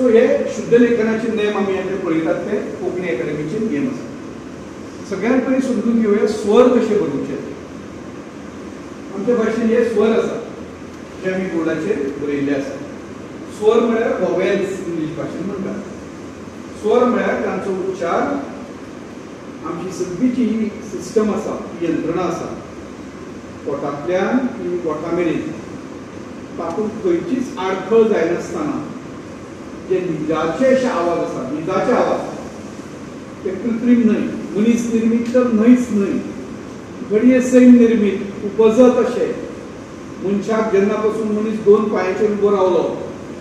So हे शुद्ध लेखनाचे नेम आम्ही आता पळयतात ते कोंकणी अकादमीचे नियम आसात. सगळ्यांत पयलीं समजून घेवया स्वर कशे बरोवचे. आमच्या भाशेन हे स्वर आसा जे आमी बोर्डाचेर बरयल्ले आसा. स्वर म्हळ्यार वॉवेल्स इंग्लीश भाशेन म्हणटात. स्वर म्हळ्यार तांचो उच्चार आमची सगळीची ही सिस्टम आसा, यंत्रणा आसा, पोटांतल्यान ती ओंठा मेरेन तातूंत खंयचीच आडखळ जायनासतना जे निजाचे अशे आवाज आसा, निजाचे आवाज ते कृत्रीम न्हय, मनीस निर्मीत तर न्हयच न्हय, घडये सैम निर्मीत उपजत अशे. मनशाक जेन्ना पासून मनीस दोन पांयांचेर उबो रावलो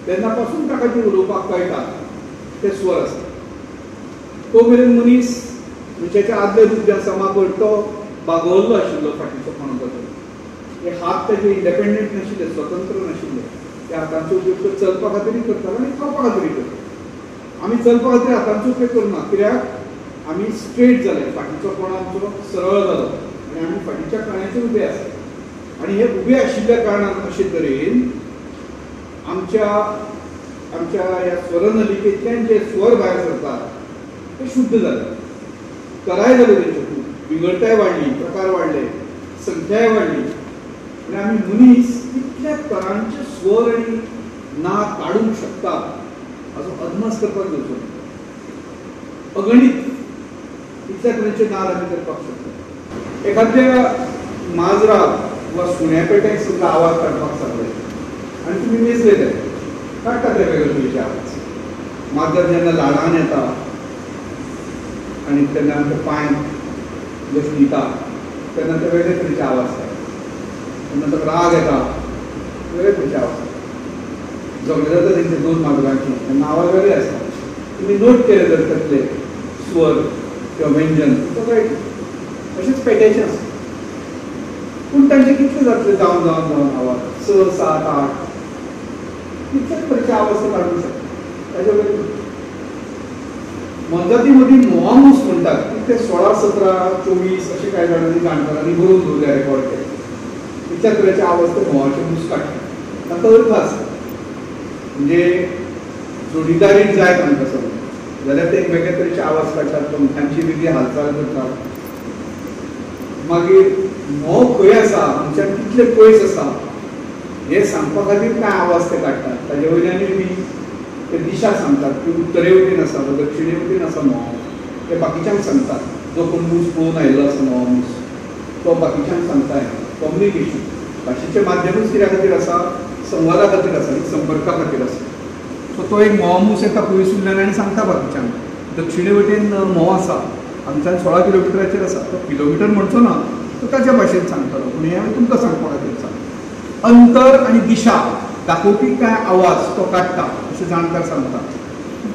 तेन्ना पासून ताका जे उलोवपाक कळटा ते स्वर आसा. तो मेरेन मनीस मनशाच्या आदले रूप जे आसा मागोर तो बागोवल्लो आशिल्लो फाटीचो कोणाचो. हे हात तेजे इंडिपेंडंट नाशिल्ले, स्वतंत्र नाशिल्ले. त्या हातांचो उपयोग तो चलपा खातीर करतालो आनी खावपा खातीर करता. आमी चलपा खातीर हातांचो उपयोग करना, कित्याक आमी स्ट्रेट जाले, फाटीचो कोणो आमचो सरळ जालो आनी आमी फाटीच्या कण्याचेर उबे आसा. आनी हे उबे आशिल्ल्या कारणान अशे तरेन आमच्या ह्या स्वरनलिकेंतल्यान जे स्वर भायर सरतात ते शुद्ध जाले. तराय जाले तेंच्यो खूब, विंगडताय वाडली, प्रकार वाडले, संख्याय वाडली आनी आमी मनीस कितल्या तरांचे स्वर आनी नाद काडूंक शकता हाचो अदमास करपाक जावचो. अगणित इतल्या तरेचे नाद आमी करपाक शकता. एखाद्या माजराक वा सुण्या पेट्याक सुद्दां आवाज काडपाक सांगले आनी तुमी मेजले ते काडटा ते वेगळे तरेचे आवाज. माजर जेन्ना ल्हानान येता आनी तेन्ना आमचे पांय घसणिता तेन्ना ते वेगळे तरेचे आवाज जाता. तेन्ना तो राग येता वेगळे तरेचे आवाज. झगडे जाता तेंचे दोन माजरांची तेन्ना आवाज वेगळे आसता. तुमी नोट केले जर तसले स्वर किंवा व्यंजन अशेंच पेट्याचें आसता. पूण तांचे कितले जातले जावन जावन जावन आवाज 6, 7, 8 कितलेच तरेचे आवाज ते काडूंक शकता. ताचे वयर मनजाती मदीं मोहामूस म्हणटात ते 16, 17, 24 अशे कांय जाणांनी जाणकारांनी बरोवन दवरल्या, रेकॉर्ड केले. इतल्या तरेचे आवाज ते मोहाचे मूस काडटात. तांकां अर्थ आसता. म्हणजे जोडीदारीक जाय तांकां समज जाल्यार ते वेगळे तरेचे आवाज काडटात, तांची वेगळी हालचाल करतात. मागीर मोह खंय आसा, मनशान कितले पयस आसा हे सांगपा खातीर कांय आवाज ते काडटात. ताजे वयल्यानूय बी ते दिशा सांगतात की उत्तरे वटेन आसा वा दक्षिणे वटेन आसा मोह, ते बाकीच्यांक सांगतात. जो कोण मूस पळोवन आयिल्लो आसा मोह मूस तो बाकीच्यांक सांगता. कम्युनिकेशन भाशेचें माध्यमूच कित्या खातीर आसा, संवादा खातीर आसा, संपर्का खातीर आसा. सो तो एक मोह मूस येता पयसूंतल्यान आनी सांगता बाकीच्यांक. दक्षिणे वटेन मोह आसा, हांगच्यान 16 किलोमिटराचेर आसा. तो किलोमिटर म्हणचो ना, तो ताच्या भाशेन सांगतलो, पूण हे हांवें तुमकां सांगपा खातीर सांगता. अंतर आनी दिशा दाखोवपी कांय आवाज तो काडटा अशें जाणकार सांगता.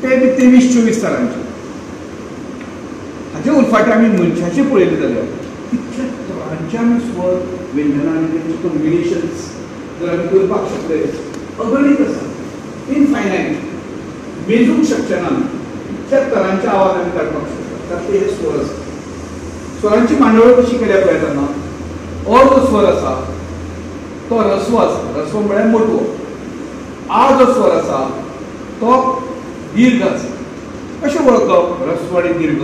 ते बी 23-24 तरांचे. हाचे उलफाटे आमी मनशाचे पळयले जाल्यार कितल्या तरांचे आमी स्वर व्यंजनां आनी तेंचे कॉम्बिनेशन्स जर आमी करपाक शकले अगणीत आसा, इनफायनायट. मेजूंक शकचे ना. इतल्या तरांचे आवाज आमी काडपाक शकता. तातले हे स्वर आसा. स्वरांची मांडवळ कशी केल्या पळय तेन्ना अ जो स्वर आसा तो रस्व आसा. रस्व म्हळ्यार मोटवो. आ जो स्वर आसा तो दीर्घ आसा. कशें वळखप रस्व आनी दीर्घ?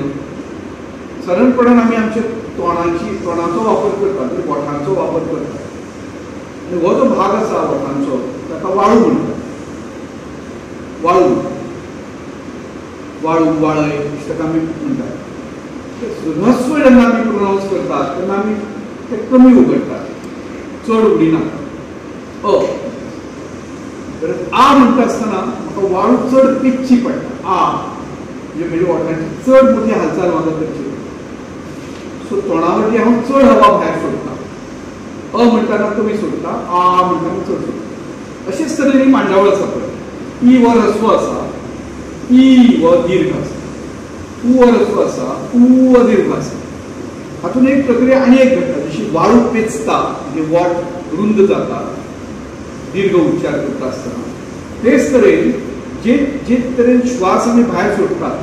सादारणपणान आमी आमच्या तोंडाचो वापर करतात, ओठांचो वापर करतात. आनी हो जो भाग आसा ओठांचो ताका वाळू म्हणटात. वाळू, वाळू, वाळय अशें ताका आमी म्हणटात. रस्व जेन्ना आमी प्रोनावंस करतात तेन्ना आमी ते कमी उगडटात, चड उगडिनात. आ म्हणटा आसतना म्हाका वाळू चड पिच्ची पडटा. आ म्हणजे म्हज्या ओठांची चड मोठी हालचाल म्हाका करची. सो तोंडा वरवीं हांव चड हवा भायर सोडटा. अ म्हणटाना कमी सोडटा, आ म्हणटाना चड सोडटा. अशेंच तरेन ही मांडावळ आसा पळय. ई हो रस्व आसा, ई हो दीर्घ आसा. उ हो रस्व आसा, उ हो दीर्घ आसा. हातून एक प्रक्रिया आनी एक घडटा. जशी वाळू पेचता म्हणजे ओठ रुंद जाता दीर्घ उच्चार करता आसतना, तेच तरेन जे तरेन श्वास आमी भायर सोडतात,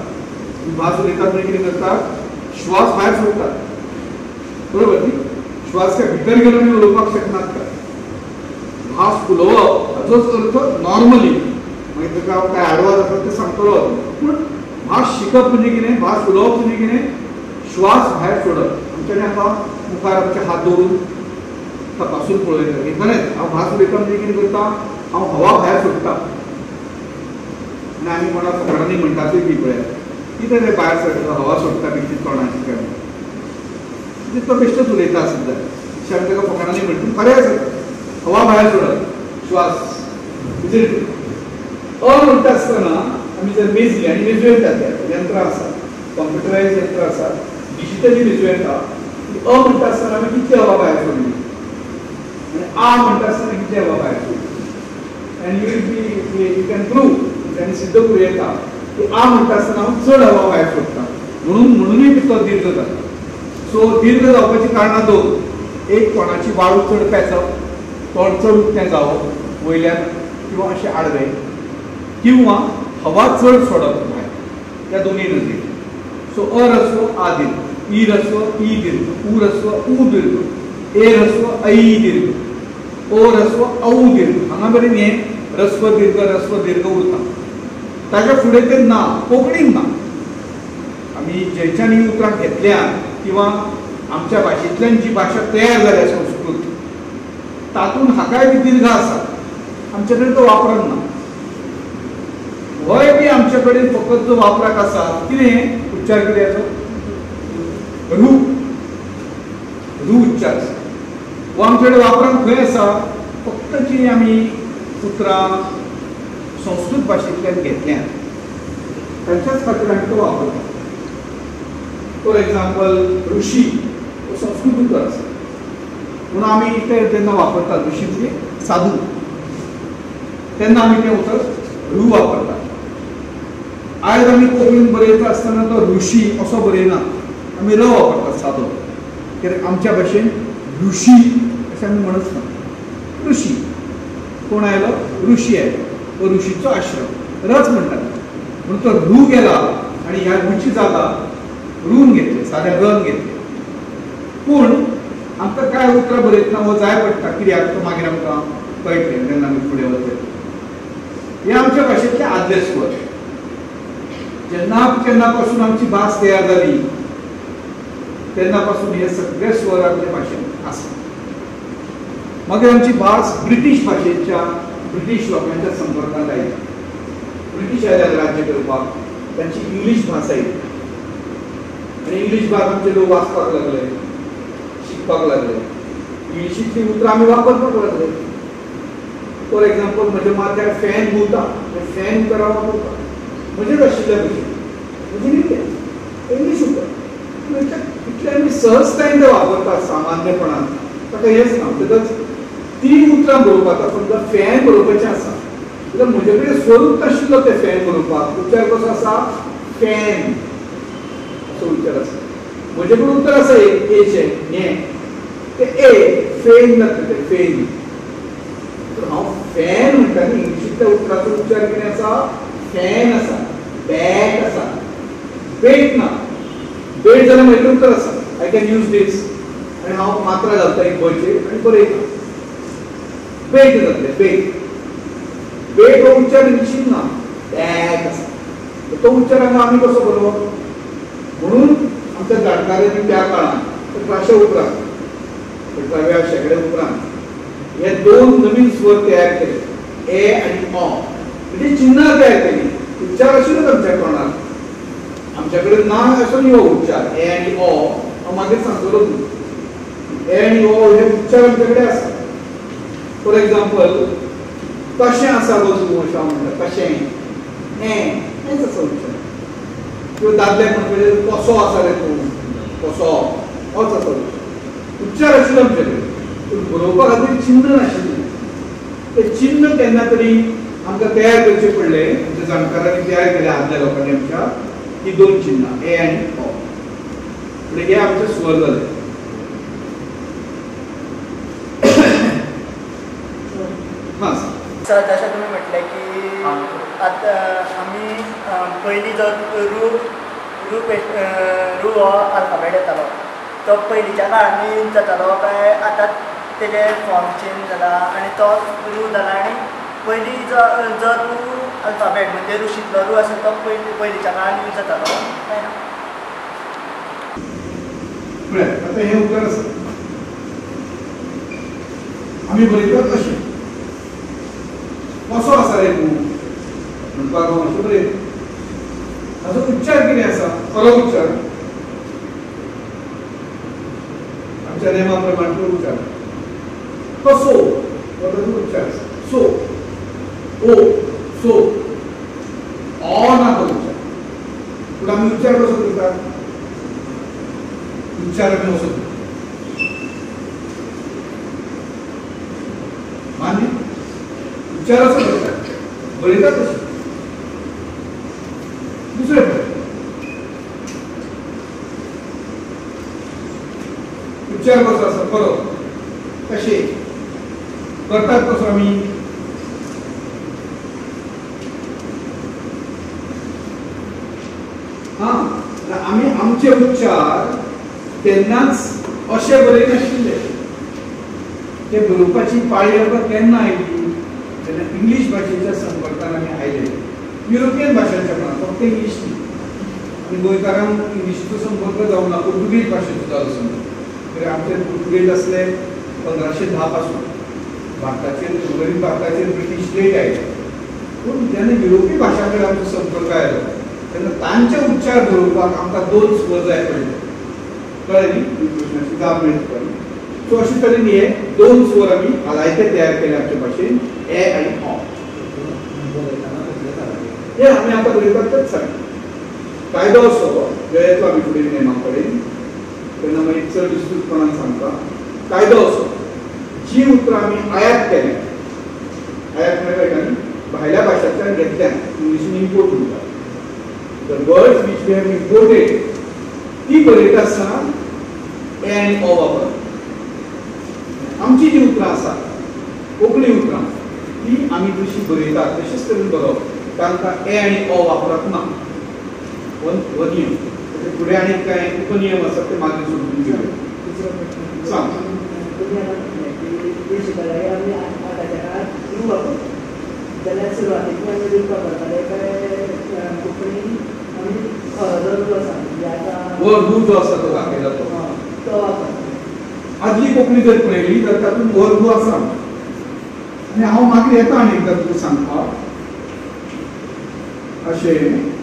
भास उलयतात म्हणजे कितें करतात, श्वास भायर सोडतात. बरोबर न्ही? श्वास काय भितर गेलो आनी उलोवपाक शकनात काय? भास उलोवप हाचोच अर्थ नॉर्मली मागीर तुका हांव काय आडवाद आसा तें सांगतलो. पूण भास शिकप म्हणजे कितें, भास उलोवप म्हणजे कितें, श्वास भायर सोडप. आमच्यानी आतां मुखार आमचे हात दवरून तपासून पळयता की खरेंच हांव भास उलयता म्हणजे कितें करता, हांव हवा भायर सोडटा. आनी आमी कोणा फकाणांनी म्हणटातूय बी पळयात कितें रे भायर सोडटा, हवा सोडटा बेश्टी तोंडाची काय म्हणजे तो बेश्टोच उलयता सुद्दां. अशें आमी ताका फकाणांनी म्हणटा खरेंच हवा भायर सोडप श्वास. म्हणटा आसतना आमी जर मेजली आनी मेजूं यंत्रां आसा, कॉम्प्युटरायज यंत्रां आसा, डिजिटली मेजूं येता. म्हणटा आसतना आमी कितली हवा भायर सोडली आनी म्हणटा आसतना कितली हवा भायर सोडली. एंड यू कॅन प्रूव, तांणी सिद्ध करूं येता की म्हणटा आसतना हांव चड हवा भायर सोडटा म्हणूनय तो दीर्घ जाता. सो दीर्घ जावपाची कारणां दोन. एक कोणाची वाळू चड पेंचप, तोंड चड उक्तें जावप वयल्यान किंवा अशें आडवें, किंवा हवा चड सोडप भायर, ह्या दोनूय नदरेन. सो ह्रस्व आ दीर्घ, ई ह्रस्व ई दीर्घ, उ ह्रस्व उ दीर्घ, ए ह्रस्व ऐ दीर्घ, ओ ह्रस्व औ दीर्घ. हांगा मेरेन हें ह्रस्व दीर्घ उरता. ताच्या फुडें तें ना, कोंकणीन ना. आमी जंयच्यान ही उतरां घेतल्यात किंवा आमच्या भाशेंतल्यान जी भाशा तयार जाल्या संस्कृत, तातूंत हाकाय बी दीर्घ आसा, आमचे कडेन तो वापरान ना. होय बी आमचे कडेन फकत जो वापराक आसा कितें उच्चार कितें याचो, रू उच्चार आसा. हो आमचे कडेन वापरान खंय आसा, फक्त जी आमी उतरां संस्कृत भाशेंतल्यान घेतल्यात तांच्याच खातीर आमी तो वापरता. फॉर एग्जाम्पल ऋषी हो संस्कृत उतर आसा, पूण आमी तें जेन्ना वापरता ऋषी म्हणजे साधू, तेन्ना आमी तें उतर रू वापरता. आयज आमी कोंकणीन बरयता आसतना तो ऋषी असो बरयना, आमी र वापरता सादो. कित्याक आमच्या भाशेन ऋषी अशें आमी म्हणच ना. ऋषी कोण आयलो, ऋषी आयलो, तो ऋषीचो आश्रम रच म्हणटात. म्हणून तो रू गेला आनी ह्या रूची जागा रून घेतले, साद्या रन घेतले. पूण आमकां काय उतरां बरयतना हो जाय पडटा, कित्याक तो मागीर आमकां कळटलें जेन्ना आमी फुडें वतले. हे आमच्या भाशेंतले आदले स्वर. जेन्ना पासून आमची भास तयार जाली तेन्ना पासून हे सगळे स्वर आमच्या भाशेंत आसा. मागीर आमची भास ब्रिटीश भाशेच्या, ब्रिटीश लोकांच्या संपर्कांत आयली. ब्रिटीश आयल्यार राज्य करपाक तांची इंग्लीश भास आयली आनी इंग्लीश भास आमचे लोक वाचपाक लागले, शिकपाक लागले. इंग्लिशींतली उतरां आमी वापरपाक लागले. फॉर एग्जाम्पल म्हज्या माथ्यार फॅन घुंवता, फॅन उतर हांव वापरता म्हणजेच आशिल्ल्या भशेन, म्हणजे कितें इंग्लीश उतर. इतले आमी सहजतायेन ते वापरतात सामान्यपणान. ताका हेंच ना, बिकॉज ती उतरां बरोवपाक समजा फॅन बरोवपाचें आसा जाल्यार म्हजे कडेन स्वरूप नाशिल्लो तें फॅन बरोवपाक. उच्चार कसो आसा, फॅन असो उच्चार आसा. म्हजे कडेन उतर आसा एचें हें तें ए फेन जातलें, तें फेन. हांव फॅन म्हणटा न्ही, इंग्लिशींतल्या उतराचो उच्चार कितें आसा, फॅन आसा, बॅट आसा, बेट ना. बेट जाल्यार म्हजे उतर आसा, आय कॅन यूज दीस आनी हांव मात्रा घालता एक बचेर आनी बरयता. बेट जातलें, बेट. बेट हो उच्चार इंग्लिशीन ना, बॅट आसा. तो उच्चार हांगा आमी कसो बरोवप. म्हणून आमच्या जाणकारांनी त्या काळांत 1800 उपरांत 18व्या शेंकड्या उपरांत हे दोन नवीन स्वर तयार केले, ए आनी अ. म्हणजे चिन्हां तयार केली. उच्चार आशिल्लोच आमच्या तोंडार, आमच्या कडेन ना असो न्ही हो उच्चार ए आनी अ. हांव मागीर सांगतलो तुमकां. ए आनी अ हे उच्चार आमचे कडेन आसा. फॉर एग्जाम्पल कशें आसा गो तूं अशें हांव म्हणटा, कशें हेंच आसा उच्चार. किंवा दादल्याक म्हणटा कसो आसा रे तूं, कसो होच आसा उच्चार. उच्चार आशिल्लो आमचे कडेन, पूण बरोवपा खातीर चिन्ह नाशिल्ले. ते चिन्ह केन्ना तरी आमकां तयार करचे पडले. आमच्या जाणकारांनी तयार केले आदल्या लोकांनी आमच्या ही दोन चिन्हां ए आनी अ. म्हणजे हे आमचे स्वर जाले. सर जशें तुमी म्हटलें की आतां आमी पयलीं जो रू हो आल्फाबेट येतालो तो पयलींच्या काळांनी जातालो काय आतां तेजे फॉर्म चेंज जाला आनी तो रू जाला आनी पयलीं जो रू अल्फाबेट म्हणजे ऋषीतलो रू आसा तो पयलींच्या काळान यूज जातालो काय ना? आता हे उत्तर आसा आमी बरयतात कशें कसो आसा रे तूं म्हणपाक हांव अशें बरयता ताचो उच्चार कितें आसा खरो उच्चार आमच्या नेमा प्रमाण तो उच्चार कसो हो ताचो उच्चार आसा सो ओ सो ऑ ना तो उच्चार पूण आमी उच्चार कसो करतात उच्चार आमी असो करतात मान्य उच्चार असो करतात बरयतात तशें दुसरे प्रश्न उच्चार कसो आसा खरो कशें करतात कसो आमी आमी आमचे उच्चार तेन्नाच अशें बरयनाशिल्ले ते बरोवपाची पाळी आमकां केन्ना आयली जेन्ना इंग्लीश भाशेच्या संपर्कान आमी आयले युरोपियन भाशांच्या प्रमाण फक्त इंग्लीश न्ही आनी गोंयकारांक इंग्लिशीचो संपर्क जावं ना पुर्तुगीज भाशेचो जालो संपर्क आमचे पुर्तुगेज असले 1510 पासून भारताचेर उर्वरीत भारताचेर ब्रिटीश स्टेट आयले पूण जेन्ना युरोपीय भाशां कडेन आमचो संपर्क आयलो तेन्ना तांचे उच्चार बरोवपाक आमकां 2 स्वर जाय पडले कळ्ळें न्ही प्रश्नाची जाप मेळटा सो अशे तरेन हे 2 स्वर आमी आलायते तयार केले आमचे भाशेन ए आनी ऑ हे आमी आतां बरयतात तेच सांग कायदो असो जो येतो आमी फुडें नेमा कडेन तेन्ना मागीर चड विस्तृतपणान सांगता कायदो असो जी उतरां आमी आयात केल्या आयात म्हणजे भायल्या भाशांतल्यान घेतल्यान इंग्लिशीन इम्पोर्ट म्हणटात the words which we have imported ती बरयता आसतना ए आनी ऑ वापरतात आमची जी उतरां आसात कोंकणी उतरां ती आमी जशी बरयतात तशीच तरेन बरोवप तांकां ए आनी ऑ वापरप ना हो नियम फुडें आनीक कांय उपनियम आसात ते मागीर समजून घेवया सांग जाल्यार सुरवातेक आमी दिवपाक पडटले काय कोंकणी आमी रू आसा म्हणजे आतां वर रू जो आसा तो दाखयला तो वापरता आदली कोंकणी जर पळयली तर तातूंत वर रू आसा आनी हांव मागीर येता आनी एकदां तुका सांगपाक अशें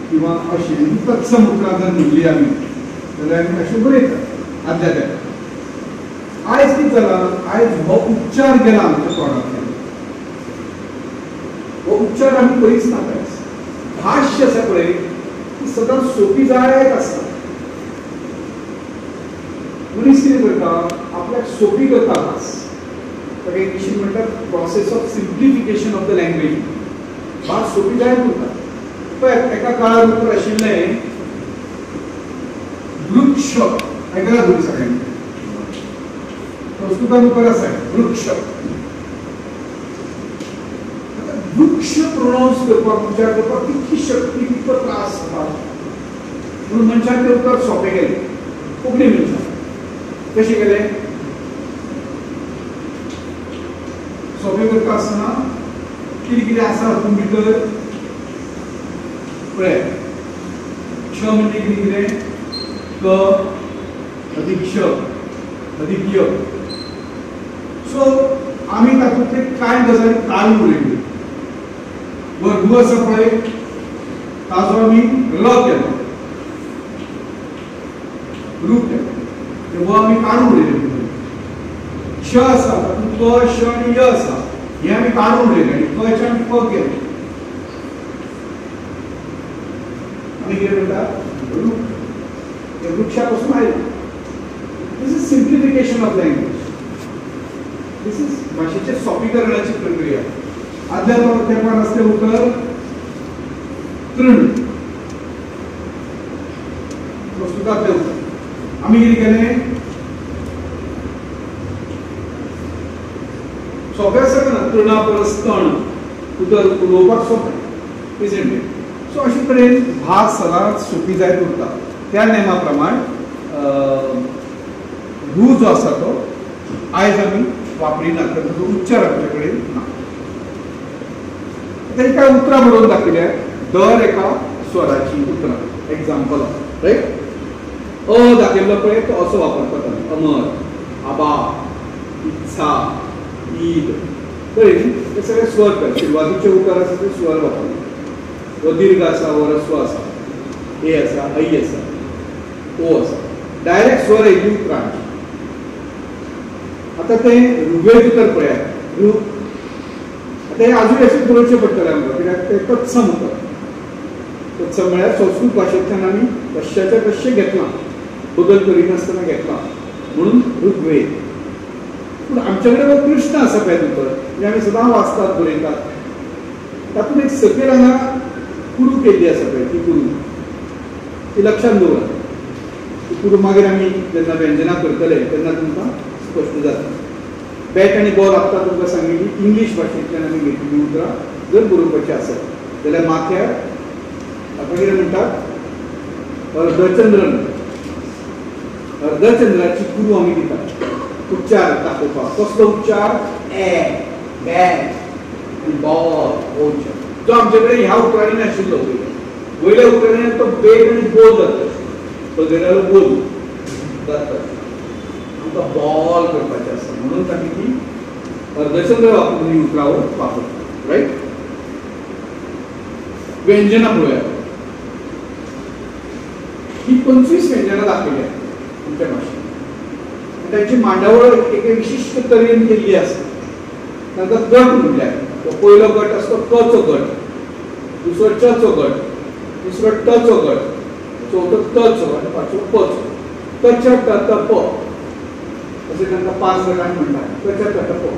किंवा अशें तत्सम उतरां जर म्हणली आमी जाल्यार आमी अशें बरयतात आदल्या तेंपार आयज कितें जालां आयज हो उच्चार गेला आमच्या तोंडांतल्यान वो उच्चार आमी पयस नाकाय भाष्य आसा पळय ती सदांच सोपी जायत आसता मनीस कितें करता आपल्याक सोपी करता भास ताका इंग्लिशीन म्हणटात process of simplification of the language भास सोपी जायत उरता पळय एका काळार उतर आशिल्लें वृक्ष आयकलां तुमी सगळ्यांनी संस्कृतान उतर आसा वृक्ष वृक्ष प्रोनाउन्स करपाक उच्चार करपाक कितली शक्ती कितलो त्रास जाता म्हणून मनशाक ते उतर सोंपें गेलें कोंकणी मनशाक कशें गेलें सोंपें करता आसतना कितें कितें आसा हातूंत भितर पळय क्ष म्हणजे कितें कितें क अधिक क्ष अधिक य सो आमी तातूंतले कांय गजाली काडून उडयल्यो वर रू आसा पळय ताजो आमी र केलो रू केलो ते व आमी काडून उडयले श आसा तातूंत क श आनी य आसा हे आमी काडून उडयले आनी कचे आमी प केलो आमी कितें म्हणटा रू ते वृक्षा पासून आयला this is simplification of language this is भाशेचे सोंपेपणाची प्रक्रिया आदल्या तेंपार आसलें उतर तृण संस्कृतांतलें उतर आमी कितें केलें सोंपें आसा ना तृणा परस तण उतर उलोवपाक सोंपें इजंट इट सो अशे तरेन भास सदांच सोंपी जायत उरता त्या नेमा प्रमाण रू जो आसा तो आयज आमी वापरिनात ताचो उच्चार आमचे कडेन ना आता ही काय उतरां बरोवन दाखयल्या दर एका स्वराची उतरां. Example right. अ दाखयल्लो पळय तो असो वापरतात. अमर, आबा, इच्छा, ईद. कळ्ळें. हे सगळे स्वर कर. सुरवातीचे उतार आसा ते स्वर वापरतात. वो दीर्घ आसा, वो रस्व आसा, ए आसा, ऐ आसा, ओ आसा. डायरेक्ट स्वर येयली उतरांची. आता ते ऋग्वेद उतर पळयात. ऋ आता हे आजून अशें बरोवचें पडटलें आमकां कित्याक ते तत्सम उतर. तत्सम म्हळ्यार संस्कृत भाशेंतल्यान आमी तश्याच्या तश्शें घेतलां, बदल करिनासतना घेतलां म्हणून ऋग्वेद. पूण आमचे कडेन हो कृष्ण आसा पळय उतर जें आमी सदां वाचतात बरयतात. तातूंत एक सकयल हांगा कुरू केल्ली आसा पळय ती कुरू ती लक्षांत दवरात. ती कुरू मागीर आमी जेन्ना व्यंजनां करतले तेन्ना तुमकां स्पश्ट जाता. बॅट आनी बॉल आत्तां तुमकां सांगिल्ली इंग्लीश भाशेंतल्यान आमी घेतिल्ली उतरां जर बरोवपाची आसत जाल्यार माथ्यार ताका कितें म्हणटात अर्धचंद्रन. अर्धचंद्राची कुरू आमी दितात उच्चार दाखोवपाक. कसलो उच्चार? ए, बॅट आनी बॉल हो उच्चार जो आमचे कडेन ह्या उतरांनी नाशिल्लो. वयल्या उतरांनी तो बेट आनी बॉल जाता. पगडालो बॉल जाता. आमकां बॉल करपाचें आसा म्हणून आमी ती अर्धचंद्र वापरून ही उतरां वापरतात. रायट. व्यंजनां पळोवया. ही 25 व्यंजनां दाखयल्या आमच्या भाशेंत. तांची मांडावळ एका विशिश्ट तरेन केल्ली आसा. तांकां गट म्हणल्यार तो पयलो गट आसता तो क चो गट, दुसरो च चो गट, तिसरो ट चो गट, चवथो त चो आनी पांचवो प चो. त च ट त प अशें तांकां 5 गटांनी म्हणटात. त च ट त प.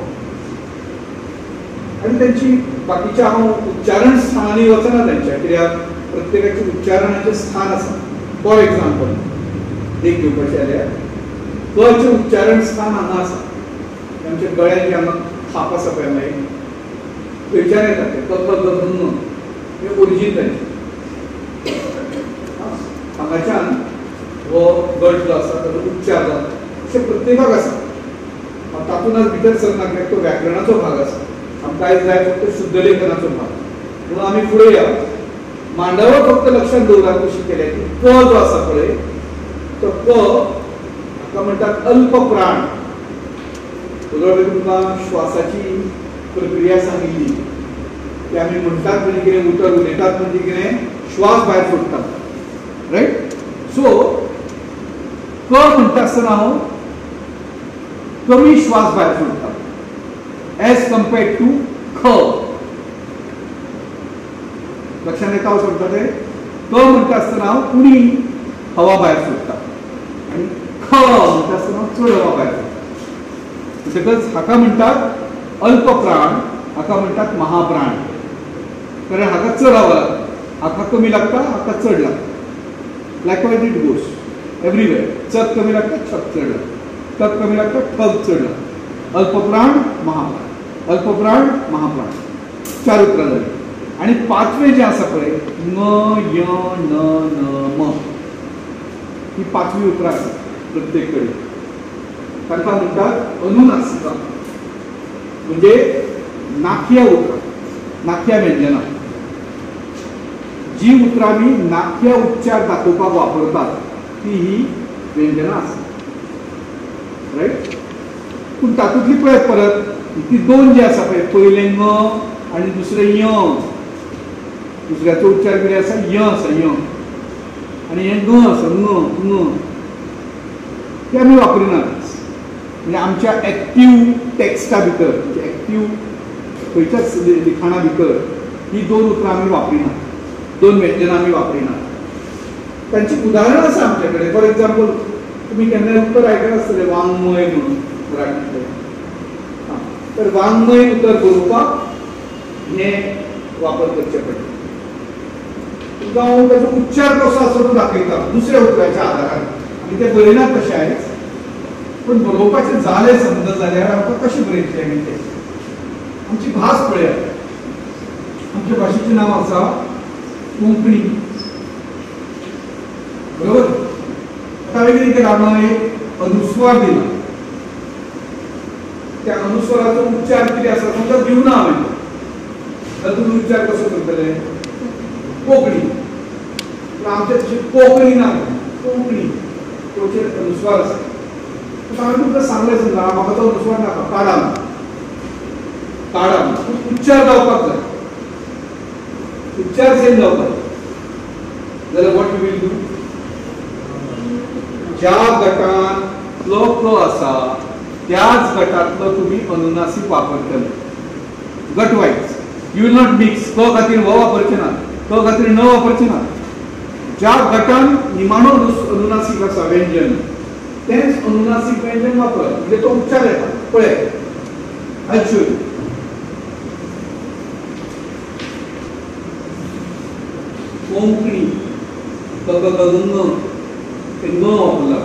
आनी तांची बाकीचे हांव उच्चारण स्थानांनी वचना तांच्या कित्याक प्रत्येकाचें उच्चारणाचें स्थान आसा. फॉर एक्झाम्पल एक घेवपाचें जाल्यार कचें उच्चारण स्थान हांगा आसा. आमच्या गळ्यान हांगा खाप आसा पळय हांगा एक थंयच्यान येता तें क हे ओरिजीन तांचें. हांगाच्यान हो गट जो आसा ताचो उच्चार जाता अशें प्रत्येकाक आसा. तातूंत भितर सरना कित्याक तो व्याकरणाचो भाग आसा. आमकां आयज जाय फक्त शुद्ध लेखनाचो भाग म्हणून आमी फुडें या. मांडावळ फक्त लक्षांत दवरात कशी केल्या की क जो आसा पळय तो क हाका म्हणटात अल्प प्राण. तुमकां श्वासाची प्रक्रिया सांगिल्ली की आमी म्हणटात म्हणजे कितें उतर उलयतात म्हणजे कितें श्वास भायर सोडटात. रायट. सो क म्हणटा आसतना हांव कमी श्वास भायर सोडटा एज कम्पेर्ड टू ख. लक्षांत येता हांव सांगता तें. क म्हणटा आसतना हांव उणी हवा भायर सोडटा आनी ख म्हणटा आसतना हांव चड हवा भायर सोडटा. म्हणटकच हाका म्हणटात अल्प प्राण, हाका म्हणटात महाप्राण. कारण हाका चड हवा हाका कमी लागता, हाका चड लागता. लायकवायज इट गोस एवरीवेअर. चक कमी लागता, छक चड लागता. तक कमी लागता, ठग चड लागता. अल्पप्राण महाप्राण, अल्पप्राण महाप्राण. 4 उतरां जालीं. आणि 5वें जे आसा पळय न य न न म ही 5वी उतरां आसा प्रत्येक कडेन. तांकां म्हणटात अनुनासिका म्हणजे नाख्या उतरां, नाख्या व्यंजनां. जी उतरां आमी नाख्या उच्चार दाखोवपाक वापरतात ती ही व्यंजनां आसा. रायट. पूण तातूंतली पळयत परत ती 2 जे आसा पळय पयलें ङ आनी दुसरें य. दुसऱ्याचो उच्चार कितें आसा य आसा य आनी हें ग आसा ङ ङ. ते आमी वापरिनात. म्हणजे आमच्या एक्टीव टेक्स्टा भितर म्हणजे एक्टीव खंयच्याच लिखाणा भितर ही 2 उतरां आमी वापरिनात. 2 व्यंजनां आमी वापरिनात. तांची उदाहरणां आसा आमचे कडेन. फॉर एक्झाम्पल तुमी केन्नाय उतर आयकलां आसतलें वाङ्मय म्हणून मराठींतलें. तर वाङ्मय उतर बरोवपाक हें वापर करचें पडटा. तुमकां हांव ताचो उच्चार कसो आसा तो दाखयता दुसऱ्या उतराच्या आदारार. आमी ते बरयनात तशें आयज. पण बरोवपाचें जालें समजा जाल्यार आमकां कशें बरयतलें आमी तें. आमची भास पळयात. आमच्या भाशेचें नांव आसा कोंकणी. बरोबर. आता हांवें कितें केलां हांगा एक अनुस्वार दिला. त्या अनुस्वाराचो उच्चार कितें आसा तुमकां दिवना हांवें. तर तुम्ही उच्चार कसो करतले कोंकणी आमचे तशी कोंकणी ना कोंकणी तोचे अनुस्वार आसा हांवें तुमकां सांगलें समजा म्हाका तो अनुस्वार नाका काडा काडा उच्चार जावपाक जाय उच्चार सेम जावपाक जाल्यार वॉट यू वील डू ज्या गटांतलो क आसा त्याच गटांतलो तुम्ही अनुनासिक वापरतले गट wise you will not mix क खातीर व वापरचे ना क खातीर न वापरचे ना ज्या गटान निमाणो अनुनासिक आसा व्यंजन तेच अनुनासिक व्यंजन वापर म्हणजे तो उच्चार येता पळय अच्छू कोंकणी ग ग ग ग ते न वापरला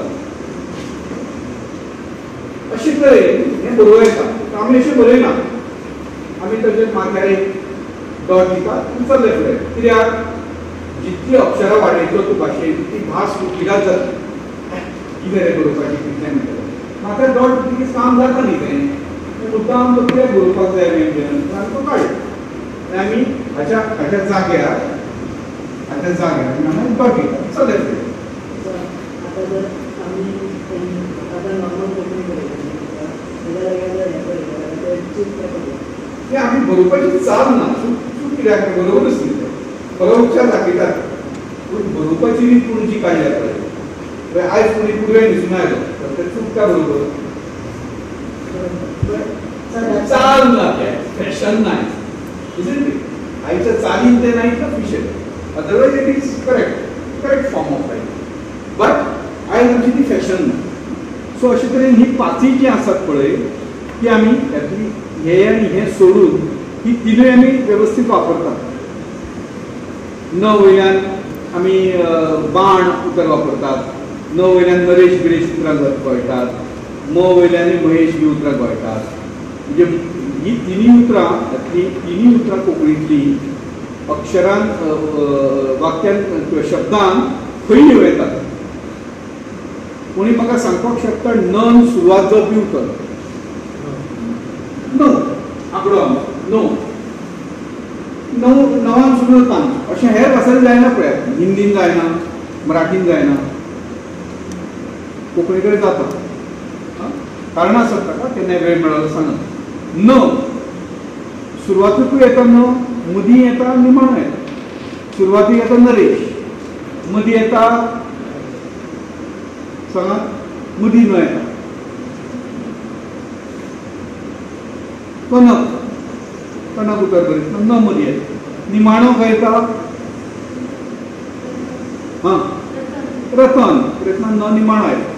अशी तरेन हें बरोवं येता आमी अशें बरयना आमी ताचेर माथ्यार एक डॉट दितात चल्ले फुडें कित्याक जितली अक्षरां वाडयतलो तूं भाशेन ती भास पिरात जाता कितें रे बरोवपाची कितलें म्हणटलें माथ्यार डॉट दितकीच काम जाता न्ही तें मुद्दाम तो कित्याक बरोवपाक जाय व्यंजन आनी तो काडलो आमी हाच्या जाग्यार आमी डॉट दितात चल्ले फुडें आता जर आम्ही आता नॉर्मल कोंकणी ते आमी बरोवपाची चाल ना चूक कित्याक बरोवरच न्ही तें बरोवच्या दाखयतात पूण बरोवपाची रीत कोणची काडल्या पळय आयज कोणी पुरवें न्हिसून आयलो तर तें चुकता बरोबर चाल ना फॅशन ना आयच्या चालीन तें नाहीत ना फिशर otherwise it is correct form of life but आयज आमची ती फॅशन ना सो अशे तरेन ही पांचूय जी आसात पळय ती आमी हे आनी हे सोडून ही तिनूय आमी वेवस्थीत वापरतात न वयल्यान आमी बाण उतर वापरतात न वयल्यान नरेश गिरेश उतरां गोंयटात म वयल्यान महेश बी उतरां गोंयटात म्हणजे ही तिनूय उतरां कोंकणींतली अक्षरान वाक्यान किंवा शब्दान खंय वयतात कोणी म्हाका सांगपाक शकता नन सुरवात जावपी उतर नो आंकडो नवान सुरू पांच अशें हेर भासांनी जायना पळयात हिंदीन जायना मराठीन जायना कोंकणी कडेन जाता कारण आसत ताका केन्नाय वेळ मेळ्ळो सांगत न सुरवातीकूय येता न मदीं येता निमाणो येता सुरवातीक येता नरेश मदीं येता सांगात मदीं न येता कनक उतर बरयतना न मदीं येता निमाणो खंय येता रतन न निमाणो येता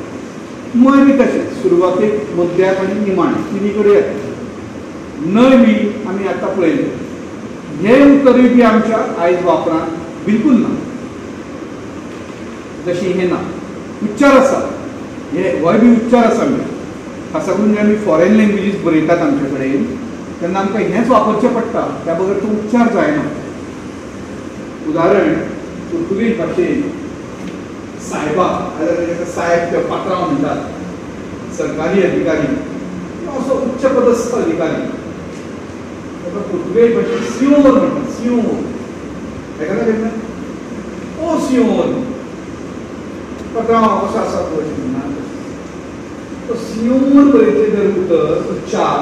मय बी तशेंच सुरवातेक मध्याक आनी निमाणे तिनी कडेन येता नय बी आमी आतां पळयलें हे उतरूय बी आमच्या आयज वापरांत बिलकुल ना जशी हे ना उच्चार आसा हे होय बी उच्चार आसा खासा करून आमी फॉरेन लँग्वेजीस बरयतात आमचे कडेन तेन्ना आमकां हेंच वापरचें पडटा त्या बगर तो उच्चार जायना उदाहरण पुर्तुगीज भाशेन सायबा ताका साहेब किंवा पात्रांव म्हणटात सरकारी अधिकारी असो उच्च पदस्थ अधिकारी ताका पुर्तुगेज भाशेन सिओर म्हणटात सिओर आयकलां केन्ना ओ सिओर पात्रांव असो आसा तो तो सिओर बरयतले जर उतर उच्चार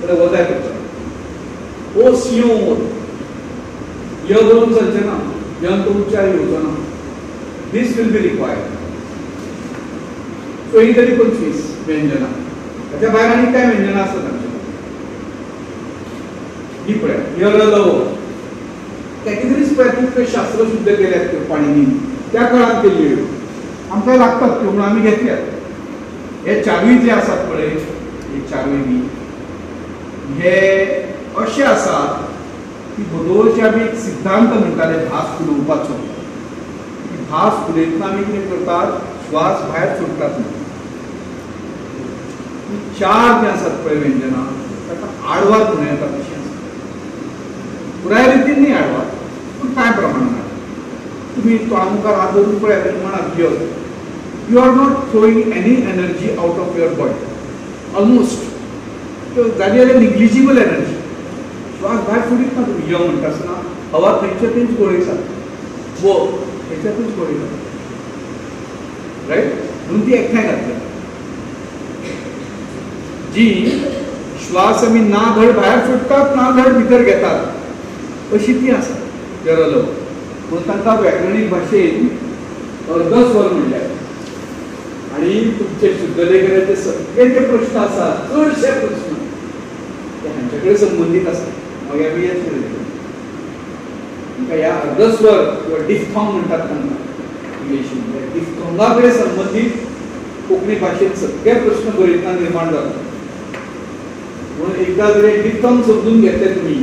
जाल्यार वजाय करता ओ सिओर य बरोवन चलचें ना यन तो उच्चार येवचो ना This will be required. So ही तरी 25 व्यंजना त्याच्या भायर आनी काय व्यंजना आसतात आमचे ही पळय यरलव कॅटेगरीज पळय शास्त्र शुद्ध केल्यात पाणिनी त्या काळात केल्ल्यो आमकां लागतात त्यो म्हणून आमी घेतल्यात हे चारूय जे आसात पळय हे चारूय बी हे अशे आसात की भोदोळचे आमी एक सिद्धांत म्हणटाले भास उलोवपाचो भास उलयतना आमी कितें करतात श्वास भायर सोडटात चार जे आसात पळय व्यंजना ताका आडवाद म्हणून येता तशें आसा पुराय रितीन न्ही आडवाद पूण कांय प्रमाणात तुमी मुखार हात धरून पळयात आनी म्हणात यो you are not throwing any energy out of your body almost जाली जाल्यार निग्लिजिबल एनर्जी श्वास भायर सोडीत ना तुम्ही यो म्हणटा आसतना हवा थंयच्या थंयच गळयता वो थंयच्या थंयच गळयता रायट म्हणून ती एकठांय घातल्या जी श्वास आमी ना धड भायर सोडटात ना धड भितर घेतात अशी ती आसा केरळ म्हणून तांकां व्याकरणीक भाशेन अर्धस्वर म्हणल्यार आणि तुमचे शुद्धलेखनाचे सगळे जे प्रश्न आसात चडशे प्रश्न ते हांचे कडेन संबंदीत आसतात मग आमी हेच तुमकां ह्या अर्धस्वर किंवा डिफथॉंग म्हणटात तांकां इंग्लिशीन डिफथॉंगा कडेन संबंदीत कोंकणी भाशेन सगळे प्रश्न बरयतना निर्माण जातात म्हणून एकदा जर डिफथॉंग समजून घेतले तुम्ही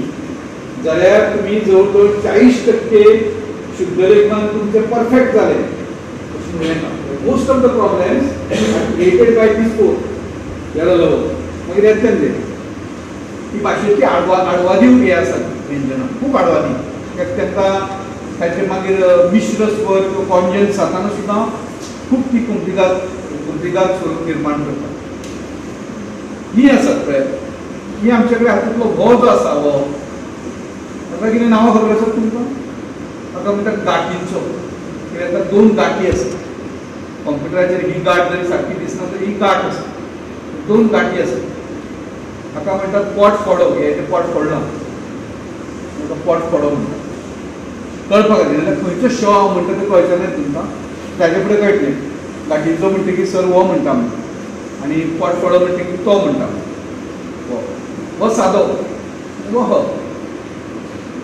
जाल्यार तुम्ही जवळ जवळ 40% शुद्धलेखन तुमचे परफेक्ट जाले most of the problems are created by this for Kerala मागीर येतले ती भाशेची आडवादी हे आसात व्यंजनां खूप आडवादी कित्याक तांकां ताचे मागीर मिश्र स्वर किंवा कॉन्जन्स जाताना सुद्दां खूप ती कंप्लिकाद स्वरूप निर्माण करतात ही आसात पळय ही आमचे कडेन हातूंतलो हो जो आसा हो ताका कितें नांवां खबर आसात तुमकां ताका म्हणटात गांठींचो कित्याक ताका 2 गांठी आसात कॉम्प्युटराचेर ही गांठ जरी सारकी दिसना तर ही गांठ आसा 2 गांठी आसात ताका म्हणटात पोट फोडो हे पोट फोडला ताका पोट फोडो म्हणटात कळपाक खातीर जाल्यार खंयचो श म्हणटा तें कळचें ना तुमकां ताजे फुडें कळटलें गांठींचो म्हणटकीर सर हो म्हणटा आनी पोट फोडो म्हणटकीर तो म्हणटा हो सादो हो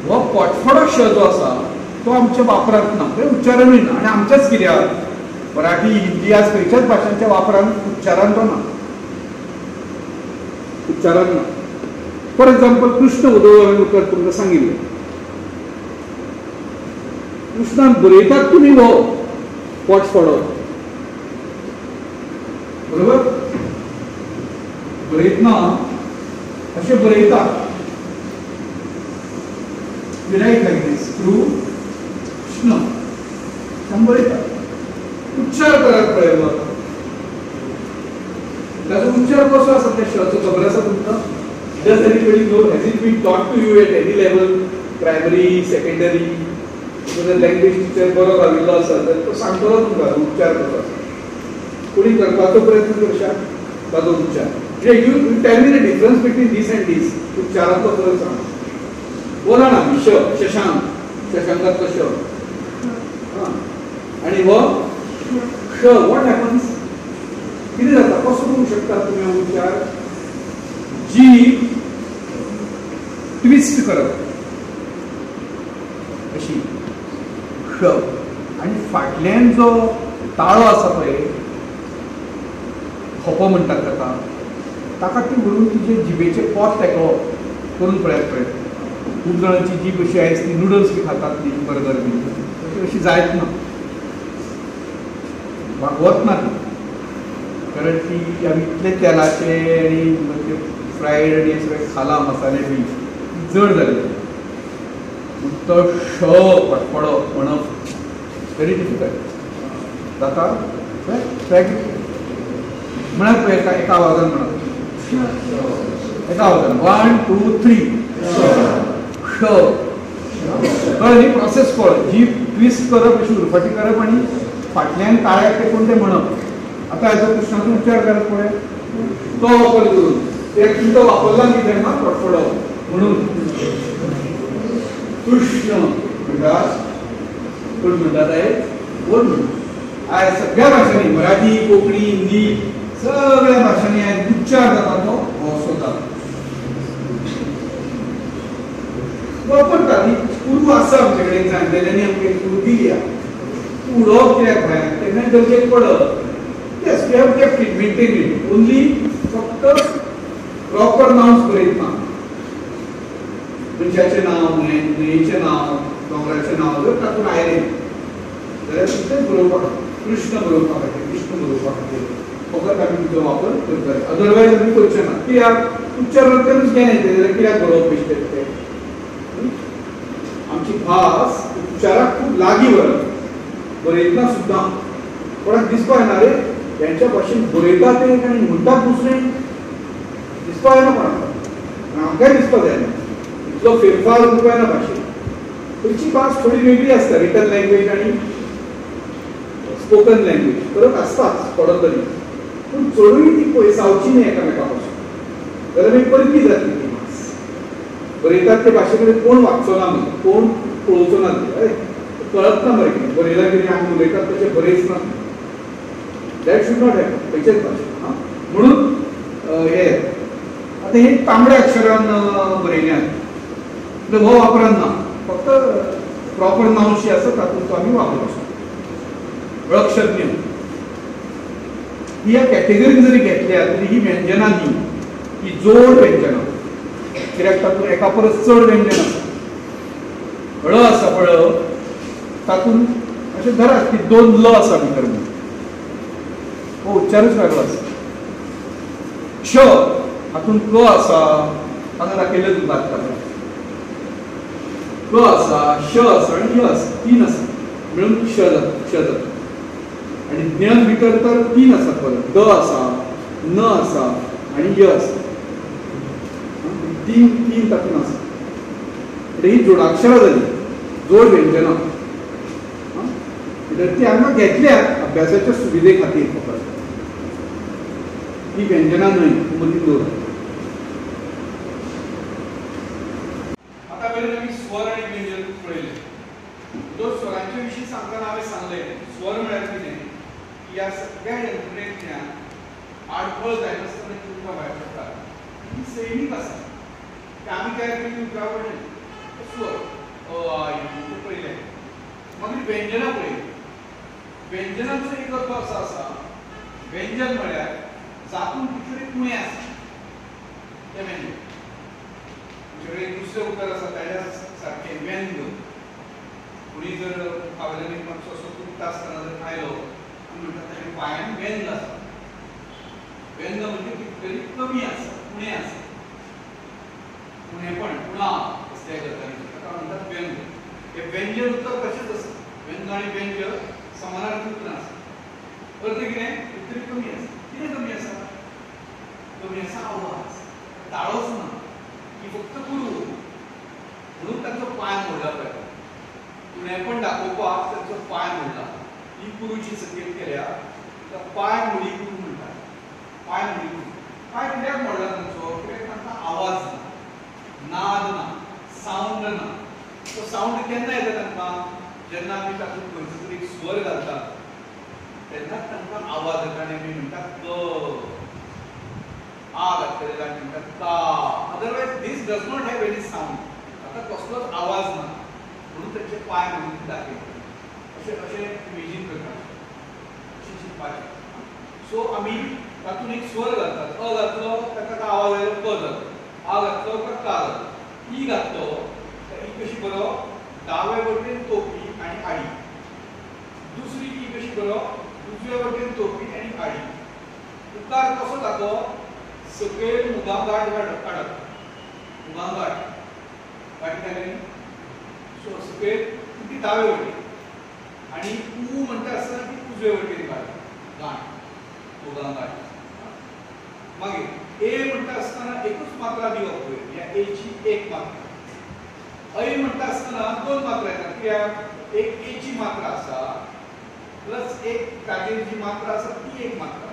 हो पोटफोडो श जो आसा तो आमच्या वापरांत ना ते उच्चारणूय ना आनी आमच्याच कित्याक मराठी हिंदी आज खंयच्याच भाशांच्या वापरान उच्चारान तो ना उच्चारान ना फॉर एक्झाम्पल कृष्ण उदो हांवें उतर तुमकां सांगिल्लें कृष्णान बरयतात तुमी हो पोटफोडो बरोबर बरयतना अशें बरयतात विरायट लायक दिस थ्रू कृष्ण बरयतात उच्चार करात पळय ताचो उच्चार कसो आसा त्या शब्दाचो खबर आसा तुमकां just anybody know has it been taught to you at any level primary secondary जर लँग्वेज टिचर बरो राविल्लो आसा तर तो सांगतलो तुमकां उच्चार कसो आसा कोणी करपाचो प्रयत्न करशात ताचो उच्चार you tell me the difference between this and this उच्चाराचो फरक सांग बोला ना शशांक शशांकाचो श आणि हो श व्हॉट हॅपन्स कितें जाता कसो करूंक शकता तुमी उच्चार जीभ ट्विस्ट करप अशी श आणि फाटल्यान जो ताळो आसा पळय खोपो म्हणटात ताका ती म्हणून तिचे जिबेचे पोट तेकवप करून पळयात पळय खूब जाणांची जीब अशी आयज ती नुडल्स बी खातात ती बर्गर बी अशी जायत ना वच ना ती कारण ती आमी इतले तेलाचे आनी फ्रायड आनी सगळे खाला मसाले बी जड जाले तो श फटफडो म्हणप व्हेरी डिफिकल्ट जाता म्हणात पळय एका आवाजान म्हणप एका आवाजान 1 2 3 श कळ्ळें न्ही प्रोसेस कळ जीभ ट्विस्ट करप अशी उरफाटी करप आनी फाटल्यान ताळ्याक ते कोण ते म्हणप आतां हेजो कृष्णाचो उच्चार करप पळय तो वापर करून एक तुमचो वापरला न्ही तेन्ना फटफडो म्हणून कृष्ण म्हणटात कोण म्हणटात कोण म्हणटा आयज सगळ्या भाशांनी मराठी कोंकणी हिंदी सगळ्या भाशांनी आयज उच्चार जाता तो हो स्वता वापरतात ही पूर्व आसा आमचे कडेन जाणटेल्यांनी आमकां पूर्व दिली उडोवप कित्याक भायर तेन्ना गरजेक पडत yes we have kept it maintain it only फक्त प्रॉपर नाउन्स बरयत ना मनशाचें नांव न्हंयेचें नांव दोंगराचें नांव जर तातूंत आयलें जाल्यार तें बरोवपाक कृष्ण बरोवपा खातीर कृष्ण बरोवपा खातीर फकत आमी तुजो वापर करतले अदरवायज आमी करचे ना कित्याक उच्चारणूच घेन येते जाल्यार कित्याक बरोवप बेश्टें तें आमची भास उच्चाराक खूब लागीं व्हरप बरयतना सुद्दां कोणाक दिसपा येना रे तेंच्या भाशेन बरयता तें आनी म्हणटा दुसरें दिसपा येना कोणाक आमकांय दिसपा जायना जो फेरफार रुपयाना भाषेत खंयची भास थोडी वेगळी असता रिटन लँग्वेज आणि स्पोकन लँग्वेज फरक असताच थोडो तरी पूण चडूय ती पयसावची न्ही एकामेका पासून जाल्यार मागीर परकी जातली ती भास बरयतात ते भाशे कडेन कोण वागचो ना मरे कोण पळोवचो ना अरे कळत ना मरे कितें बरयला कितें आमी उलयतात तशें बरयच ना दॅट शूड नॉट हॅपन खंयचेच भाशेन म्हणून हे आता हे तांबड्या अक्षरान बरयल्यात हो वापरना फक्त प्रॉपर नाउन जी आसा तातूंत तो आमी वापरपाक शकता अक्षरज्ञ ही ह्या कॅटेगरीन जरी घेतल्या तरी ही व्यंजनां न्ही ही जोड व्यंजनां कित्याक तातूंत एका परस चड व्यंजन आसा ळ आसा पळय तातूंत अशें धरात की 2 ल आसा भितर म्हणून हो उच्चारूच वेगळो आसा श हातूंत क आसा हांगा दाखयलें तुका आत्तां क आसा श आसा आनी य आसा 3 आसा मिळून श जाता आणि ज्ञान भितर तर 3 आसा परत द आसा न आसा आणि य आसा 3 तातूंत आसा म्हणजे ही जोडाक्षरां जाली जोड व्यंजनां ती हांगा घेतल्या अभ्यासाच्या सुविधे खातीर फकत ही व्यंजनां न्हय मदीं दवरता आता मेरेन आमी स्वर आणि व्यंजन पळयले जो स्वरांच्या विशीं सांगतना हांवें सांगलें स्वर म्हळ्यार कितें की ह्या सगळ्या यंत्रणेंतल्यान आडखळ जायनासतना तुमकां भायर पडटा ही सैमीक आसा ते आमी तयार केल्ली उतरावळी स्वर अ आ इ ते पळयलें मागीर व्यंजनां पळयलीं व्यंजनांचो एक अर्थ असो आसा व्यंजन म्हळ्यार जातून कितले कुणे आसा ते व्यंजन म्हणजे दुसरें उतर आसा ताच्या सारकें व्यंग कोणी जर पावलें मातसो असो तुटता आसतना जर आयलो आमी म्हणटा ताच्या पांयान व्यंग आसा व्यंग म्हणजे कितें तरी कमी आसा कुणे आसा कुणेपण उणाव असल्या गजाली ताका म्हणटात व्यंग हे व्यंजन उतर कशेंच आसा व्यंग आनी व्यंजन समानार्थी उतरां आसा अर्थ कितें कितें कमी आसा कितें कमी आसा आवाज ताळोच ना की फक्त गुरू म्हणून तांचो पांय मोडला पळय कुणेपण दाखोवपाक तांचो पांय मोडला ही गुरूची संकेत केल्या ताका पांय मोडी गुरू म्हणटात पांय मोडी गुरू पांय कित्याक मोडला तांचो कित्याक तांकां आवाज ना नाद ना सावंड ना तो सावंड केन्ना येता तांकां जेन्ना आमी तातूंत खंयचो तरी स्वर घालतात तेन्नाच तांकां आवाज येता आनी आमी म्हणटात क आ घातलेला म्हणटात का otherwise this does not have any sound ताका कसलोच आवाज ना म्हणून ताचे पांय म्हणून दाखयतात अशें इमेजीन करतात अशें शिकपाचें सो आमी तातूंत एक स्वर घालतात अ घातलो ताका आवाज आयलो क जालो आ घातलो का घातलो ई घातलो ई कशी बरो दावे वटेन तोपी आनी आडी दुसरी ई कशी बरो उजवे वटेन तोपी आनी आडी उकार कसो ताचो सकयल मुगांगाट काडप मुगांगाट काडली जाली सो सकयल ती दावे वटेन आनी ऊ म्हणटा आसतना ती उजवे वटेन काडप गांठ मुगांगाट मागीर ए म्हणटा आसतना एकूच मात्रा दिवप पळय ह्या एची एक मात्रा ऐ म्हणटा आसतना 2 मात्रा येतात कित्याक एक एची मात्रा आसा प्लस एक ताजेर जी मात्रा आसा ती एक मात्रा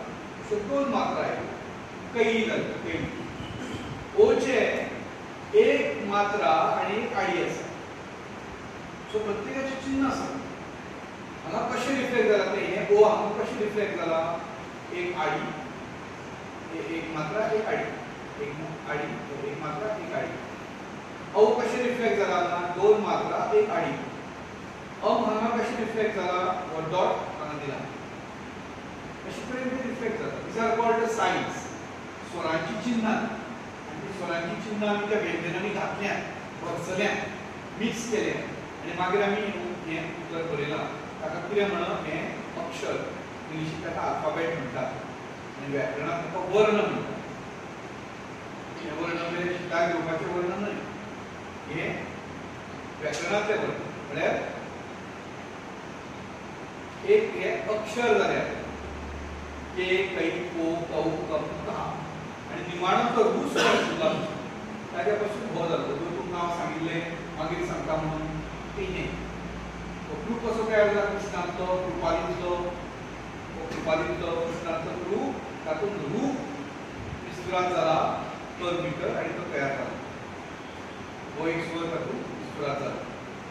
सो 2 मात्रा येतात कई जाता कई ओचे एक मात्रा आणि एक आडी आसा सो प्रत्येकाचे चिन्ह आसा हांगा कशें रिफ्लेक्ट जाला ते हे ओ हांगा कशें रिफ्लेक्ट जाला एक आडी एक मात्रा एक आडी एक आडी एक मात्रा एक आडी औ कशें रिफ्लेक्ट जाला हांगा 2 मात्रा एक आडी अम हांगा कशें रिफ्लेक्ट जाला हो डॉट हांगा दिला अशें तरेन ते रिफ्लेक्ट जाता दीज आर कॉल्ड सायन्स स्वरांची चिन्हां आनी स्वरांची चिन्हां आमी त्या व्यंजनांनी घातल्यात वरसल्यात मिक्स केल्यात आनी मागीर आमी हें उतर बरयलां ताका कितें म्हणप हें अक्षर इंग्लिशींत ताका आल्फाबेट म्हणटात आनी व्याकरणांत ताका वर्ण म्हणटात हे वर्ण म्हणजे शिकाक घेवपाचें वर्ण न्हय हे व्याकरणांतले वर्ण म्हळ्यार एक हे अक्षर जाल्यार के कै को कौ कप का आणि निमाणो तो रूस ताज्या पासून हो जालो जो तुमकां हांव मागीर सांगता म्हणून तिने क्रू कसो तयार जाला कृष्णांतलो कृपालींतलो कृष्णांतलो क्रू तातूंत रूप विस्तारात जाला पर मीटर आणि तो तयार जाला हो एक स्वर तातूंत विस्तारात जाला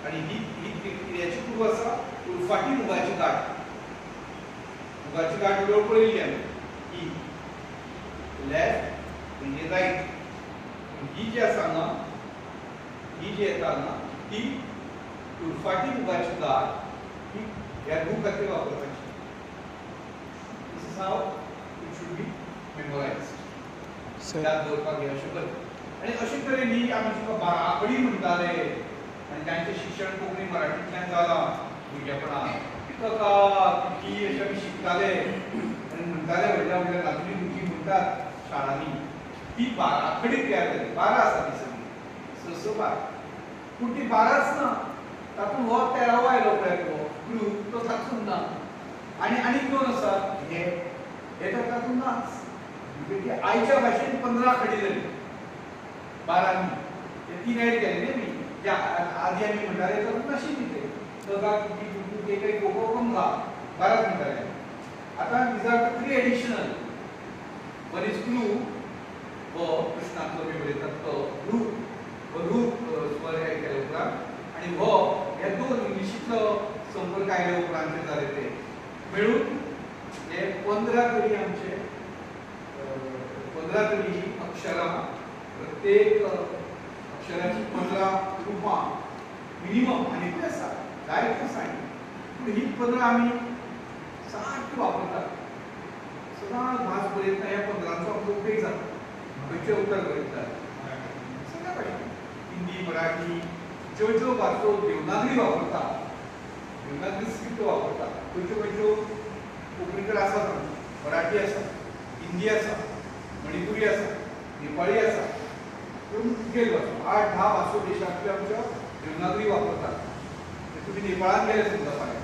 आणि ही क्रियाची क्रू आसा उल्फाटी मुगाची गाठ उडोळ पळयली आमी ही लेफ्ट म्हणजे राईट ही जी आसा ना ही जी येता ना ती उल्फाटी मुगाची गाठ ही ह्या रूप खातीर वापरपाची this is how it should be memorised याद दवरपाक हे अशें करता आनी अशे तरेन ही आमी तुका बाराखडी म्हणटाले आनी तांचें शिक्षण कोंकणी मराठींतल्यान जालां भुरगेपणान ताका की अशें आमी शिकताले आनी म्हणटाले व्हडल्या व्हडल्या नागरी भुरगीं म्हणटात शाळांनी ती बाराखडी तयार जाली 12 आसा ती सगळी स बार पूण ती 12च ना तातूंत हो 13वो आयलो पळय तो ग्रूप तो तातूंत ना आनी दोन आसात हे तर तातूंत नाच म्हणजे आयच्या भाशेन 15 खडी जाली 12 ते 3 ऍड केले न्ही मी ज्या आदी आमी म्हणटाले तातूंत नाशिल्ली ते सगळ्याक एक एक कमला 12 म्हणटाले आतां these are the 3 additional one is clue हो कृष्णांतलो बी बरयतात तो रूप स्वर हे केले उपरांत आनी हो हे दोन इंग्लिशींतलो संपर्क आयले उपरांत जे जाले ते मेळून हे 15 तरी आमचे 15 तरी अक्षरां प्रत्येक अक्षराची 15 रुपां मिनिमम आनी ते आसा जायत आसा पूण ही 15 आमी सारकी वापरतात सदां भास बरयतना ह्या 15ांचो आमचो उपेग जाता खंयचे उतर बरयतात सगळ्या भाशेन हिंदी मराठी ज्यो ज्यो भासो देवनागरी वापरता देवनागरी स्क्रिप्ट वापरता खंयच्यो खंयच्यो कोंकणीकर आसा मराठी आसा हिंदी आसा मणिपुरी आसा नेपाळी आसा मुखेल भासो 8-10 भासो देशांतल्यो आमच्यो देवनागरी वापरतात तुमी नेपाळान गेले समजा फाल्यां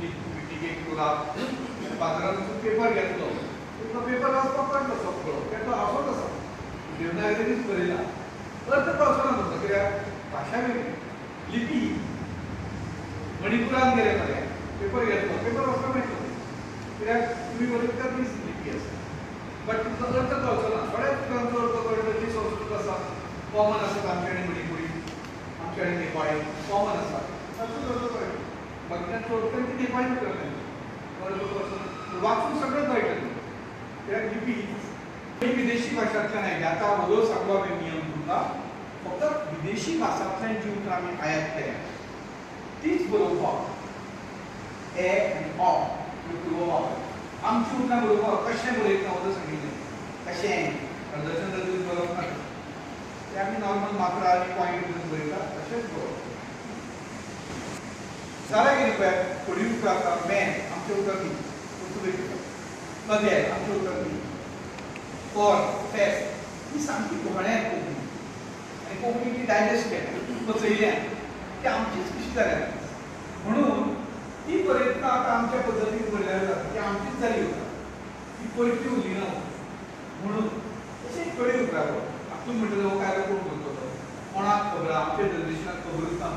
पिकनिकेक टुराक बाजारांत वचून पेपर घेतलो तुमकां पेपर वाचपाक कळटा सगळो तो असोच आसा देवनागरीच बरयला अर्थ कळचो ना तुमकां कित्याक भाशा वेगळी लिपी मणिपुरान गेले मरे पेपर घेतलो पेपर वाचपाक मेळटलो कित्याक तुमी बरयता तीच लिपी आसा बट तुमकां अर्थ कळचो ना थोड्या पुस्तकांचो अर्थ कळटा जी संस्कृत आसा कॉमन आसा आमचे कडेन मणिपुरी आमचे कडेन नेपाळी कॉमन आसा ताचो अर्थ कळटा बाकीच्यांचो अर्थ ती नेपाळी करता वाचून सगळं कळटलें कित्याक लिपी ही विदेशी भाशांतल्यान आयली आतां वगळो सांगलो हांवें नियम तुमकां फक्त विदेशी भासांतल्यान जी उतरां आमी आयात केल्या तीच बरोवपाक ए आनी ऑ ह्यो वापर आमची उतरां बरोवपाक कशें बरयता वच सांगिल्लें कशें अर्दचंद्र दिवन बरोवप ना ते आमी नॉर्मल मात्रा आनी पॉयंट दिवन बरयता तशेंच बरोवप जालें कितें पळय थोडी उतरां आसा मॅन आमचें उतर न्ही पुर्तुगेज कदेल आमचें उतर न्ही फॉर फेस्ट ही सामकी घोण्यात कोंकणी आनी कोंकणी ती डायजेस्ट केल्या पचयल्यान ती आमचीच कशी जाल्या म्हणून ती बरयतना आतां आमच्या पद्दतीन बरयल्यार जाता ती आमचीच जाली वता ती परती उरली ना म्हणून तशें थोडी उतरां तूं म्हणटलो हो काय कोण करतलो कोणाक खबर आमच्या जनरेशनाक खबरूच ना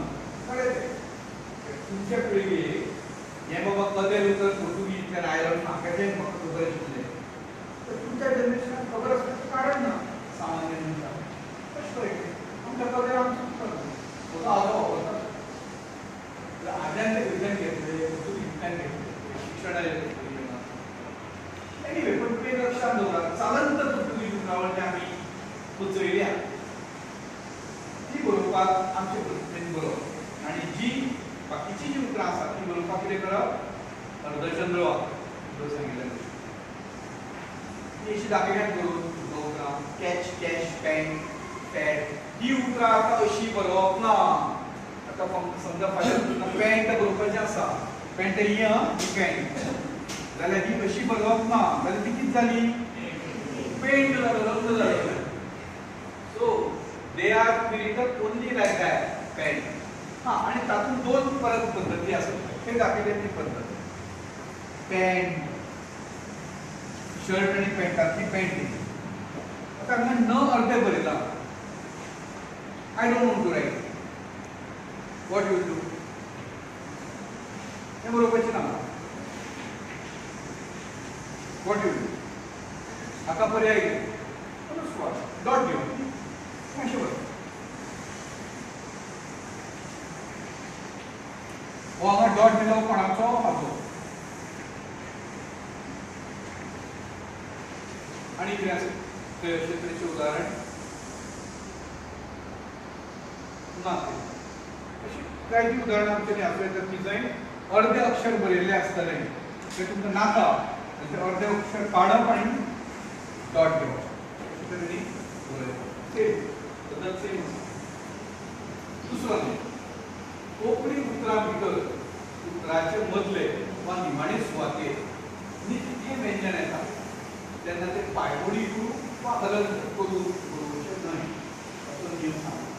कळ्ळें तुमच्या पिळगेक हें बाबा कदेल उतर पुर्तुगीजतल्यान आयलो म्हाका तें म्हाका खबर आशिल्लें तर तुमच्या जनरेशनाक खबर आसपाचें कारण ना सामान्य मनशाक कशें कळटलें आमच्या कदेल आमचो उतर आलो वापरता आदल्यान ते भुरग्यान घेतले पुर्तुगीजतल्यान घेतले शिक्षणाचे एनिवे पण तुवें लक्षांत दवरात चालंत पुर्तुगीज उतरावळ जें आमी पचयल्या ती बरोवपाक आमचे पद्दतीन बरोवप आनी जी बाकीची जी उतरां आसा ती बरोवपाक कितें करप अर्धचंद्र वापर सांगिल्लें ती अशी दाखयल्यात बरोवन उतरां कॅच कॅश पॅन पॅड ही उतरां आतां अशी बरोवप ना आतां समजा फाल्यां तुका पॅन्ट बरोवपाचें आसा पॅन्ट ही पॅन्ट जाल्यार ही अशी बरोवप ना जाल्यार ती कितें जाली पेंट रंग जालो so they are created only like that pant हां आनी तातूंत दोन परत पद्दती आसात ते दाखयले ती पद्दत पॅन्ट शर्ट आनी पॅन्टांतली पॅन्ट आतां हांगा न अर्दे बरयलां I don't want to write what you do हे बरोवपाचें ना वॉट यू डू हाका पर्याय डॉट घेवन अशें बरोवप हो हांगा डॉट दिलो कोणाचो हाचो आणि कितें आसा ते अशें तरेचें उदाहरण ना अशी काही उदाहरणां आमच्यानी आसले तर की जंय अर्धे अक्षर बरयल्ले आसतले ते तुमकां नाका ते अर्धे अक्षर काडप आनी डॉट घेवप अशें तरेनी बरयप सेम पद्दत सेम आसा दुसरो कोंकणी उतरां भितर उतराचे मदले वा निमाणे सुवातेर नित्य व्यंजन येता तेन्ना ते पायमोडी करून वा हलत करून बरोवचें न्हय असो नियम सांगला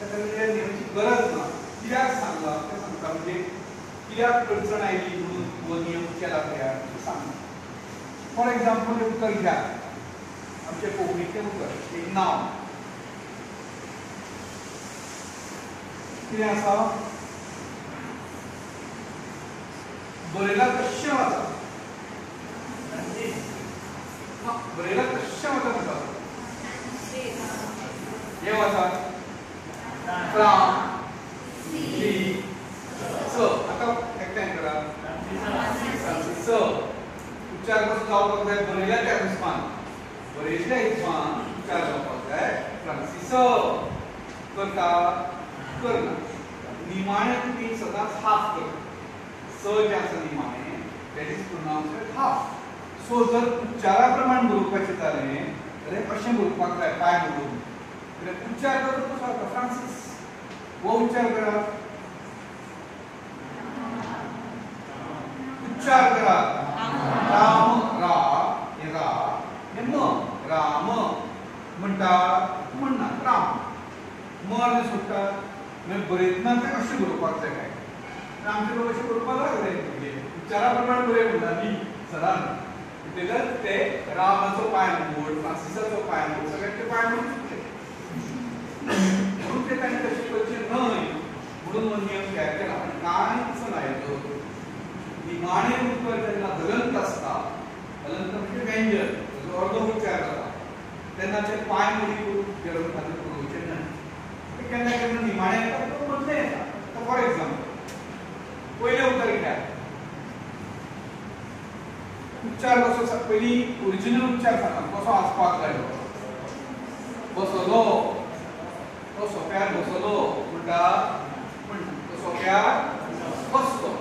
ताका लागून नियमाची गरज ना कित्याक सांगला तें सांगता म्हणजे कित्याक अडचण आयली म्हणून हो नियम केला तयार सांगता फॉर एग्जाम्पल हें उतर घ्या आमचें कोंकणीचें उतर एक नांव कितें आसा बरयला कशें वाचा बरयला कशें वाचा म्हणटा हें वाचा फ्राम सी स आतां एकठांय करा स उच्चार कसो जावपाक जाय बरयल्या त्या हिसपान बरयल्या हिसपान उच्चार जावपाक जाय फ्रांसीस करता करना निमाणे तुमी सदांच हाफ करता स जें आसा निमाणे दॅट इज प्रोनाउन्स्ड हाफ सो जर उच्चारा प्रमाण बरोवपाचें जालें जाल्यार कशें बरोवपाक जाय पांय बरोवन जाल्यार उच्चार करप कसो जाता फ्रांसीस हो उच्चार करा उच्चार करा राम रा हे रा हे म राम म्हणटा म्हणना राम म सुट्टा मागीर बरयतना तें कशें बरोवपाक जाय काय आमचे लोक अशें बरोवपाक लागले उच्चारा प्रमाण बरय म्हणटा न्ही सरान तेन्ना ते रामाचो पांय मोड फ्रांसिसाचो पांय मोड सगळ्यांचे पांय मोड चुकले म्हणून ते ताणें तशें करचें न्हय म्हणून हो नियम तयार केला आनी कांयच ना हेजो निमाणे उतर जेन्ना हलंत आसता हलंत म्हणजे व्यंजन जो अर्दो उच्चार जाता तेन्ना ते पांय मोडी करून घेवन खातीर बरोवचें न्हय केन्ना केन्ना निमाणे येता तो मदले येता फॉर एग्जाम्पल पयलें उतर घ्या उच्चार कसो पयली ओरिजिनल उच्चार सांगा कसो आसपाक जाय बसलो तो सोप्यार बसलो म्हणटा तो सोप्यार बसलो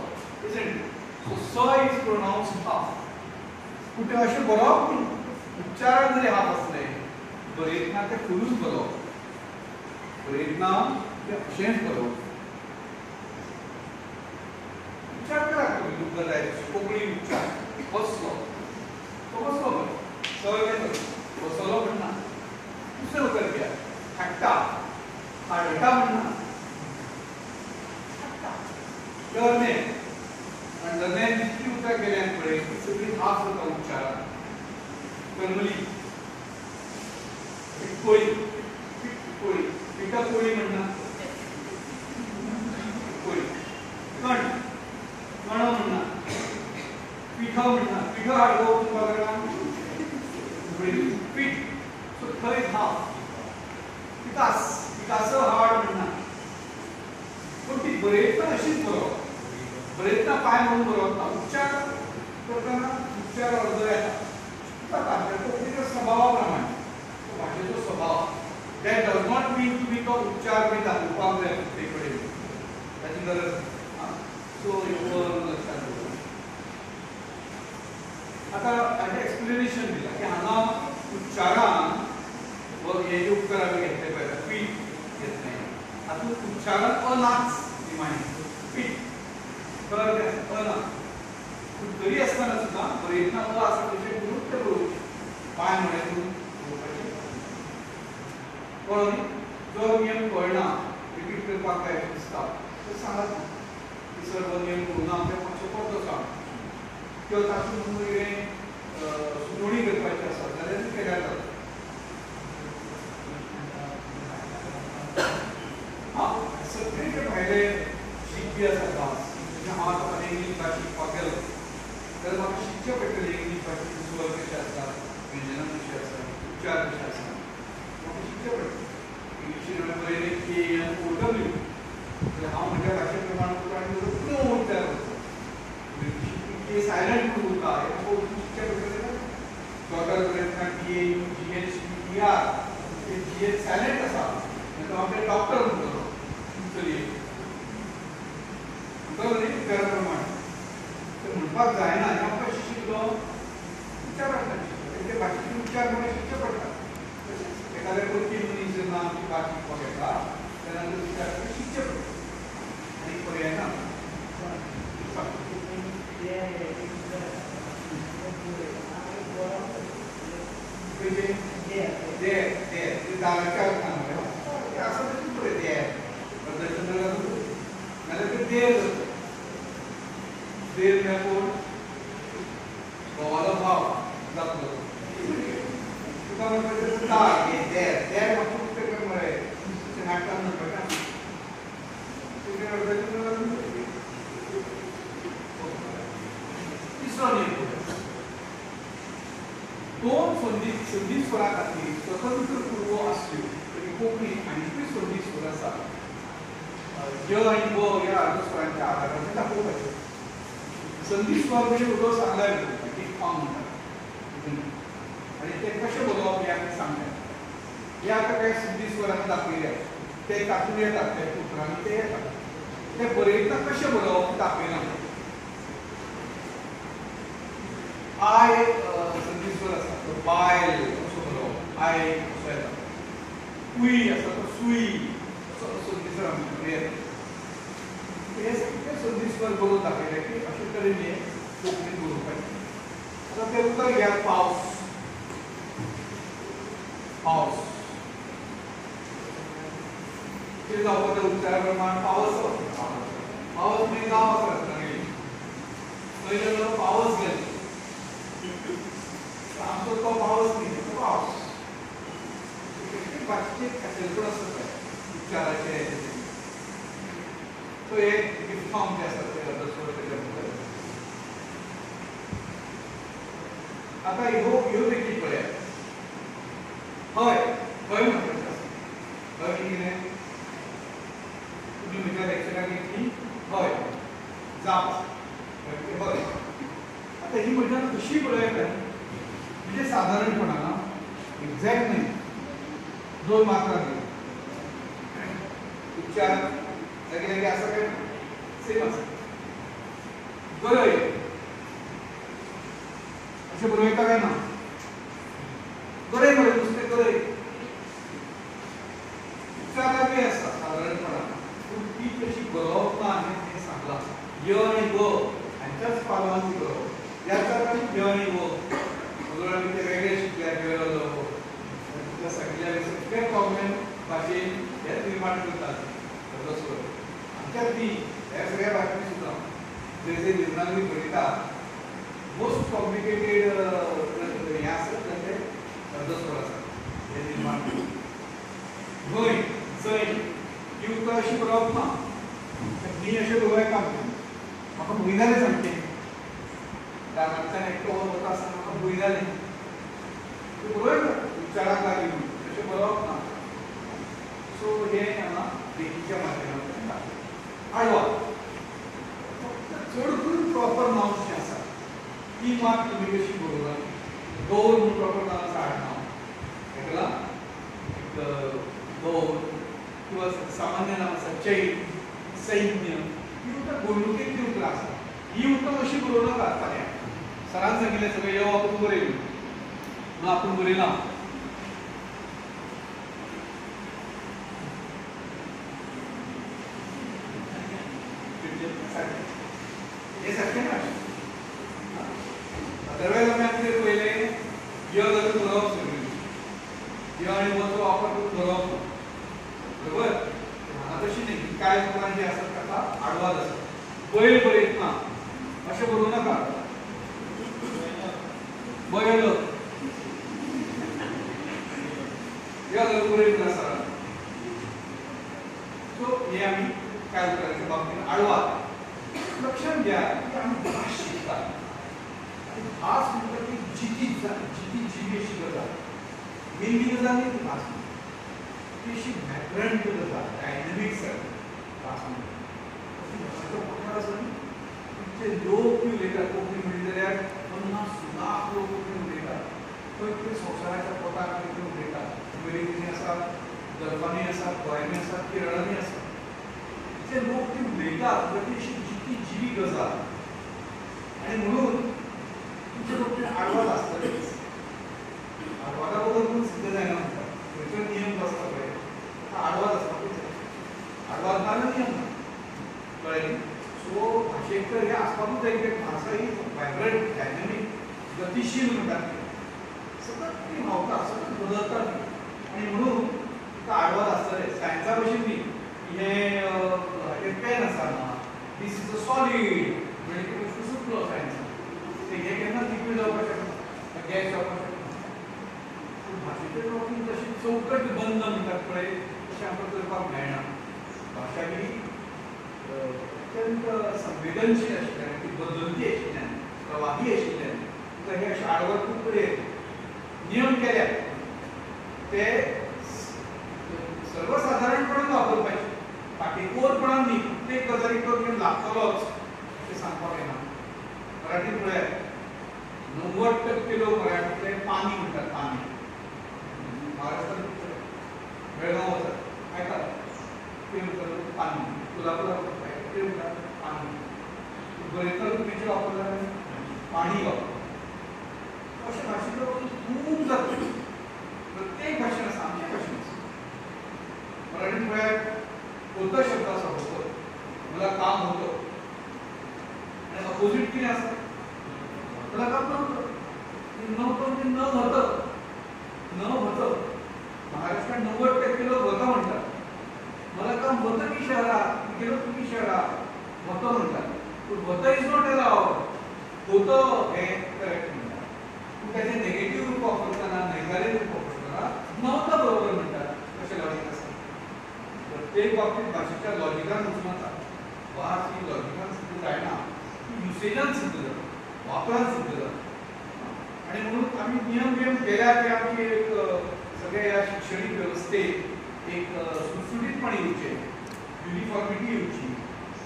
सो स इज प्रोनाउन्स्ड हाफ पूण ते अशें बरोवप न्ही उच्चार जरी हाफ असले बरयतना ते फुलूच बरोवप बरयतना ते अशेंच बरोवप उच्चार करा तुम्ही तुमकां जाय कोंकणी उच्चार बसलो तो बसलो बरें बसलो म्हणना दुसरें उतर घ्या हाडटा हाडटा म्हणना करणे अंडरलायन जितली उतर केल्यान पळय ती सगळी हाफ जाता उच्चारान करमली पोळी पोळी पिठा पोळी म्हणना पोळी कण कण म्हणना पीठ म्हणना पीठ हाडलो तुमकां पीठ सो थंय हाफ पिकास पिकास हाड म्हणना पूण ती बरयतना अशीच बरोवप बरयतना पांय म्हणून बरोवप ना उच्चार करतना उच्चार अर्दो येता भाशेचो स्वभावा प्रमाणे भाशेचो स्वभाव दॅट डज नॉट मीन तुमी तो उच्चार बी दाखोवपाक जाय ते कडेन ताची गरज सो ह्यो लक्षात दवरप आतां हाचें एक्सप्लेनेशन दिलां की हांगा उच्चारान व हे जे उपकार आमी घेतले पळय पीठ घेतलें हातूंत उच्चारान अनाच निमाणे पीठ कळ्ळें तें अना पूण तरी आसतना सुद्दां बरयतना अ आसा तशें करून तें बरोवचें पांय म्हळें करून बरोवपाचें कळ्ळो न्ही जो नियम कळना रिपीट करपाक जाय दिसता तो सांगात की सर हो नियम करूना आमच्या मातसो परतो सांग किंवा तातूंत कितें सुचोवणी करपाची आसा जाल्यार ती केल्यार जाता सगळे जे भायले उच्चार कशे आसता म्हाका शिकचें पडटा इंग्लिशीन पयलें के आनी ओ डब्ल्यू जाल्यार हांव म्हज्या भाशे प्रमाण करता आनी नो उच्चार करता के सायलंट करून उरता हें म्हाका शिकचें पडटलें डॉक्टर प्रयत्न T A U G H T R G H silent आसा तो आपले डॉक्टर म्हणटलो चलये बरोबर न्ही त्या प्रमाण ते म्हणपाक जायना आनी हांव कशें शिकलो उच्चारांतल्यान शिकलो ते भाशेचे उच्चार म्हाका शिकचे पडटा तशेंच एखाद्या परकी मनीस जेन्ना आमची भास शिकपाक येता तेन्ना ते उच्चार शिकचे पडटा आनी पर्याय ना ते दाव्याच्या अर्थान असं तरी पुढे ते नाल्यार ते देर जाता देर म्हळ्यार कोण घोवालो भाव जातलो तुका म्हणपाचें दाग हे देर देर म्हाका खूब तेका म्हळें नाटकान म्हणपाक तिसरो नियम दोन संधी स्वरा खातीर स्वतंत्र पूर्व आसल्यो तरी कोंकणी आनीकूय संधी स्वर आसा य आनी ब ह्या अर्धस्वरांच्या आदारार ते दाखोवपाचे संधी स्वर म्हणजे उदो सांगल्यार एक फॉर्म म्हणटात आनी ते कशें बरोवप हें आमी सांगल्यात हे आतां कांय संधी स्वरांनी दाखयल्या ते तातूंत येतात ते उतरांनी ते येतात ते बरयतना कशें बरोवप दाखयना आय संधी स्वर आसा तो बायल असो बरोवप आय असो येता कुई आसा तो सुई असो संधी स्वर आमचे येता हे सगळे संधी स्वर बरोवन दाखयले की अशे तरेन हे कोंकणीन बरोवपाचें आतां ते उतर घ्या पावस पावस कितें जावपाक ते उच्चार प्रमाण पावस पावस म्हणजे नांव आसा रत्नागिरी पयलो पावस गेलो आमचो तो पावस न्ही तो पावस भाशेचे खाशेलपण आसता उच्चाराचे तो एक फॉर्म जे आसा ते अर्धस्वर तेच्या भितर आतां ह्यो देखीक पळयात हय हय म्हणपाचें आसा हय कितें तुमी म्हज्या लॅक्चराक येतली हय जाप हय आतां ही म्हज्यान कशी पळयता म्हणजे साधारणपणान एक्झॅक्ट नाही दोन मात्रा दिली उच्चार जागे जागे आसा काय सेम आसा गरय अशें बरयता काय ना गरय मरे नुस्तें गरय उच्चार लागीं आसा साधारणपणान पूण ती कशी बरोवप ना हें तें सांगलां य आनी ग हांच्याच पालवांची बरोवप ह्याच अर्थान य आनी व आमी ते वेगळे शिकल्यार गेलो तुका सांगिल्ल्या सगळे प्रॉब्लेम भाशेन हेच निर्माण करतात अर्धस्वर आमच्या ती ह्या सगळ्या भाशेन सुद्दां जे जे देवनागरी बरयता मोस्ट कॉम्प्लिकेटेड हें आसत ते अर्धस्वर आसात हे निर्माण गोंय चय ही उतर अशी बरोवप ना न्ही अशें बरोवप काम म्हाका भंय जालें सामकें दारांतल्यान एकटो वता आसतना म्हाका भंय जालें बरोवप उच्चाराक लागीं अशें बरोवप ना सो हे हांगा देखीच्या माध्यमांतल्यान आडवा चड करून प्रॉपर नांव जें आसा ती मात तुमी कशी बरोवला गौर म्हणून प्रॉपर नांव आसा आडनांव आयकलां गौर किंवा सामान्य नांव आसा चैन सैन्य ही उतर घडणुकेंतली उतरां आसा ही उतर अशी बरोवनाका फाल्यां सरान सांगिल्लें सगळें यो आपूण बरयलें ना आपूण बरयना हे सारकें ना अदरवायज आमी आतां कितें पयलें यो जाल्यार बरोवप सगळीं यो आनी वचो वापर करून बरोवप बरोबर हांगा तशी न्ही कांय लोकांक जे आसात ताका आडवाद आसा बैल बरयतना अशें बरोवं नाका बैल यो जाल्यार बरयतना आसा सो हे आमी कांय लोकांच्या बाबतींत आडवाद लक्षात घ्या की आमी भास शिकतात भास म्हणटा ती जिती जिबेची गजाल मेन गजाल ती भास ती अशी व्याकरण गजाल डायनॅमिक्स भास भाषेचो प्रकार आसा न्ही जे लोक उलयतात कोंकणी म्हणली जाल्यार 50 लाख लोक कोंकणी उलयतात खंय खंय संवसाराच्या पोटार कोंकणी उलयतात अमेरिकेनी आसात जर्मनी आसात गोंयांनी आसात केरळांनी आसात जे लोक ती उलयतात ती अशी जिती जिवी गजाल आनी म्हणून तुमचे कोंकणी आडवाद आसतलेच आडवादा बरोबर पूण सिद्ध जायना म्हणटात खंयचो नियम जो आसता पळय आडवाद आसपाकूच जाय आडवाद ना नियम ना कळ्ळें सो भाशेक तर हें आसपाकूच जाय कित्याक भाशा ही वायब्रंट डायनॅमीक गतीशील म्हणटात सतत ती व्हांवता सतत बदलता ती आनी म्हणून तिका आडवाद आसतले सायन्सा भशेन न्ही हे पेन आसा ना दीस इज अ सॉलीड म्हणजे कितें सुटलो सायन्सान ते हे केन्ना लिक्वीड जावपाक शकना गॅस जावपाक शकना पूण भाशेच्या बाबतींत तशी चौकट बंद म्हणटात पळय तशें आमकां करपाक मेळना भाशा ही अत्यंत संवेदनशील आशिल्ल्यान ती बदलती आशिल्ल्यान प्रवाही आशिल्ल्यान तुका हे अशें आडवड खूब कडेन नियम केल्यात ते सर्वसाधारणपणान वापरपाचे काटेकोरपणान न्ही प्रत्येक गजालीक तो नियम लागतलोच अशें सांगपाक येना मराठींत पळयात 90% लोक मराठींतले पानी म्हणटात पानी महाराष्ट्रांत बेळगांव वचत आयकात ते म्हणटात पानी कोल्हापुराक वचत ते म्हणटात पानी बरयतना खंयचें वापरता पाणी वापरता अशें भाशेचो खूब जाता प्रत्येक भाशेन आसा आमचे भाशेन आसा मराठीत पळयात होता शब्द आसा होतो मला काम होतं आणि अपोजिट कितें आसा मला काम नव्हतं नव्हतं न होतं न होतं महाराष्ट्रात 90% लोक होतं म्हणतात मला काम होतं की शहरात गेलो तुम्ही शहरात होतं म्हणतात पण होतं इज नॉट अलाउड होतं हे करेक्ट म्हणतात पण त्याचे नेगेटिव्ह रूप वापरताना नैसर्गिक रूप वापरताना नव्हतं बरोबर म्हणतात कसे लॉजिक असतात प्रत्येक बाबतीत भाषेच्या लॉजिकान वचून भास ही लॉजिकान सिद्ध जायना ती युसेजान सिद्ध जाता वापरान सिद्ध जाता आणि म्हणून आम्ही नियम केल्या की आमची एक सगळ्या या शैक्षणिक व्यवस्थेत एक सुटसुटीतपणे येवचे युनिफॉर्मिटी येवची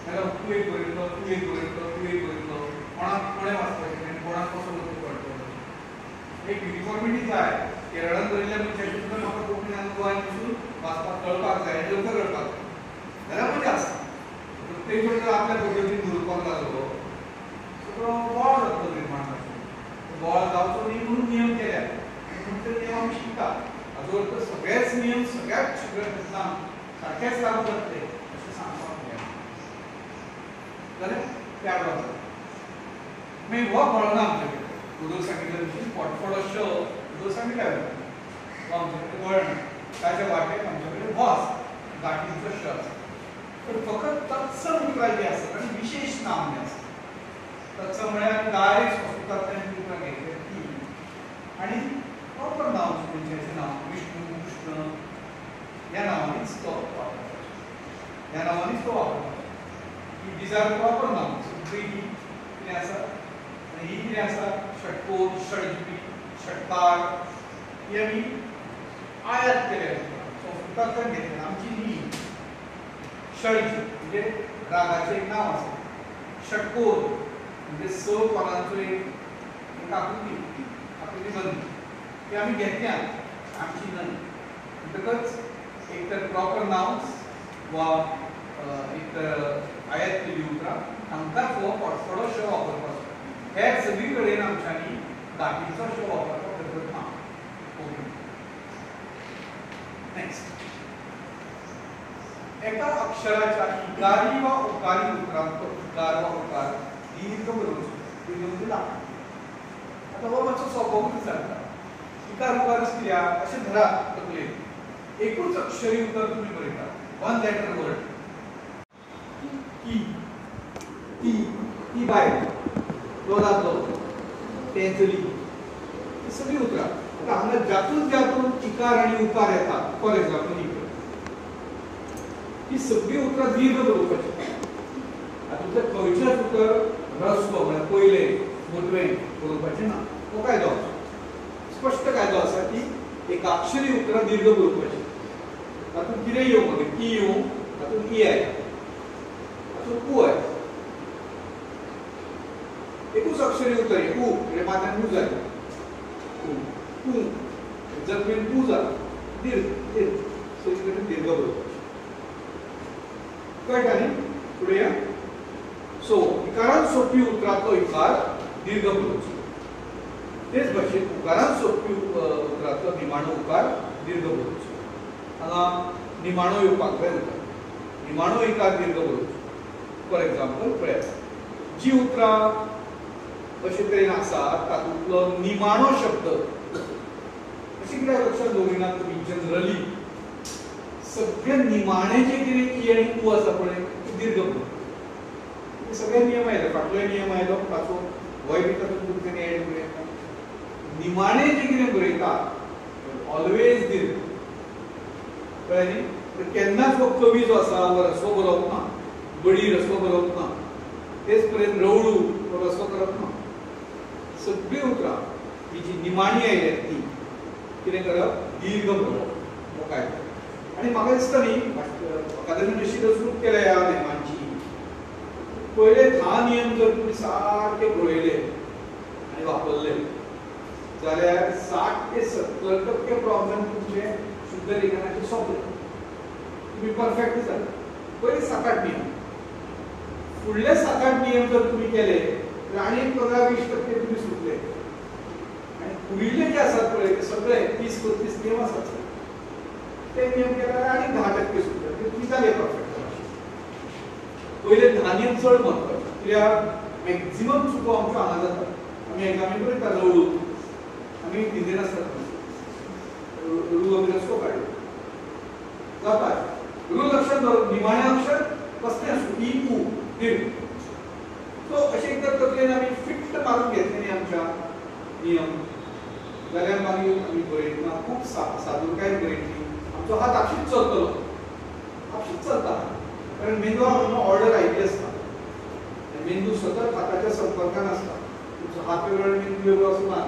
नाजाल्यार तूं एक बरयतलो तूं एक बरयतलो तूं एक बरयतलो कोणाक कोणें वाचपाचें आनी कोणाक कसो लोक कळटलो एक युनिफॉर्मिटी जाय केरळांत बरयल्ल्या मनशाची सुद्दां म्हाका कोंकणीन गोंयांत वचून वाचपाक कळपाक जाय आनी लवकर कळपाक जाय जाल्यार मजा आसता प्रत्येक जण जर आपल्या पद्दतीन बरोवपाक लागलो सगळो बोवाळ जातलो निर्माण जातलो बोवाळ जावचो न्ही म्हणून नियम केल्या म्हणून ते नियम आमी शिकता हाजो अर्थ सगळेच नियम सगळ्याच क्षेत्रांत सारकेच लागू जातले अशें सांगपाक मेळना जाल्यार त्या प्रमाणे मागीर हो कळना आमचे कडेन उदक सांगिल्ले भशेन पोटफोडो श उदक सांगिल्ल्या हो आमचे कडेन वळण ताच्या वाटेक आमचे कडेन हो आसा गाठींचो श आसा तर फकत तत्सम उतरां जीं आसात आनी विशेष नाम जें आसा तत्सम म्हळ्यार डायरेक्ट संस्कृतांतल्यान ती उतरां घेतली ती आनी प्रॉपर नांव मनशाचें नांव विष्णू कृष्ण ह्या नांवांनीच तो वापरता ह्या नांवांनीच तो वापरता ही डिझायर प्रॉपर नांव सगळीं ही कितें आसा आनी ही कितें आसा षटकोण षडजिपी षटकार ही आमी आयात केल्या संस्कृतांतल्यान घेतल्या आमची न्ही षडजी म्हणजे रागाचें एक नांव आसा षटकोण म्हणजे स कोणाचो एक आकृती बंद ती आमी घेतल्या आमची न्हय म्हणटकच एक तर प्रॉपर नाउन्स वा एक तर आयात केली उतरां हांकांच हो पोटफोडो श वापरपाचो हेर सगळी कडेन आमच्यांनी गाठीचो श वापरपाक गरज ना नेक्स्ट एका अक्षराच्या इकारी वा उकारी उतरांचो इकार वा उकार दीर्घ बरोवचो लागता आतां हो मातसो सोंपोवूच जाता इकार उकार कित्या अशें धरा तकलेन एकूच अक्षरी उतर तुमी बरयता वन लेटर वर्ड की ती बायल तो दादलो तें चली ही सगळीं उतरां आतां हांगा जातून इकार आनी उकार येता फॉर एग्जाम्पल ही सगळीं उतरां दीर्घ बरोवपाची आतां तुमचें खंयचेंच उतर रस्व म्हळ्यार पयलें मदवें बरोवपाचें ना हो कायदो स्पश्ट कायदो आसा की एकाक्षरी उतरां दीर्घ बरोवपाची तातूंत कितें येवं मागीर ई येवं तातूंत ई आय तातूंत उ आय एकूच अक्षरी उतर उ म्हणजे माथ्यान उ जालें उ जखमेन उ जाला दीर्घ दीर्घ सगळीकडे दीर्घ बरोवपाची कळटा न्ही फुडें या सो इकारांत सोंपी उतरांतलो इकार दीर्घ बरोवचो तेच भाशेन उकारांत सोंपी उतरांतलो निमाणो उकार दीर्घ बरोवचो हांगा निमाणो येवपाक जाय निमाणो इकार दीर्घ बरोवचो फॉर एग्जांपल पळयात जी उतरां अशे तरेन आसात तातूंतलो निमाणो शब्द अशें कित्याक लक्षात दवरिनात तुमी जनरली सगळे निमाणे जे कितें ई आनी उ आसा पळय ते दीर्घ बरोवप सगळे नियम आयले फाटलोय नियम आयलो ताचो होय बी तातूंत तुमच्यानी एड करूं निमाणे जे कितें बरयतात ऑलवेज दीर्घ कळ्ळें न्ही केन्नाच हो कवी जो आसा हो रसो बरोवप ना बडी रसो बरोवप ना तेच पर्यंत रवळू हो रसो करप ना सगळी उतरां ही जी निमाणी आयल्यात ती कितें करप दीर्घ बरोवप हो काय आनी म्हाका दिसता न्ही अकादमीन अशी रचणूक केल्या ह्या नेमांची पयले 10 नियम जर तुमी सारके बरयले आनी वापरले जाल्यार 60 ते 70% प्रॉब्लेम तुमचे शुद्ध लेखनाचे सोंपले तुम्ही परफेक्ट जाले पयले 7-8 नियम फुडले 7-8 नियम जर तुम्ही केले तर आनी 15-20% तुम्ही सुटले आणि पुढील जे असतात पळय ते सगळे 30-35 नियम असतात ते नियम केल्यार आनी 10% सुटले ते तुम्ही जाले परफेक्ट पहिले 10 नियम चड महत्वाचे कित्याक मॅक्झिमम चुको आमच्यो हांगा जातात आमी एग्जामीन करता रवळू आमी हिंदीन आसतात रू आमी रस्तो काडलो जाता रू लक्षात दवर निमाणे अक्षर कसले आसूं ई उ दीर्घ सो अशें एकदा तकलेन आमी फिट्ट मारून घेतले न्ही आमच्या नियम जाल्यार मागीर आमी बरयतना खूब सादूरकायेन बरयतली आमचो हात आपशीच चलतलो आपशीच चलता कारण मेंदवाक ऑर्डर आयिल्ली आसता मेंदू सतत हाताच्या संपर्कान आसता तुमचो हात वेगळो मेंदू वेगळो असो ना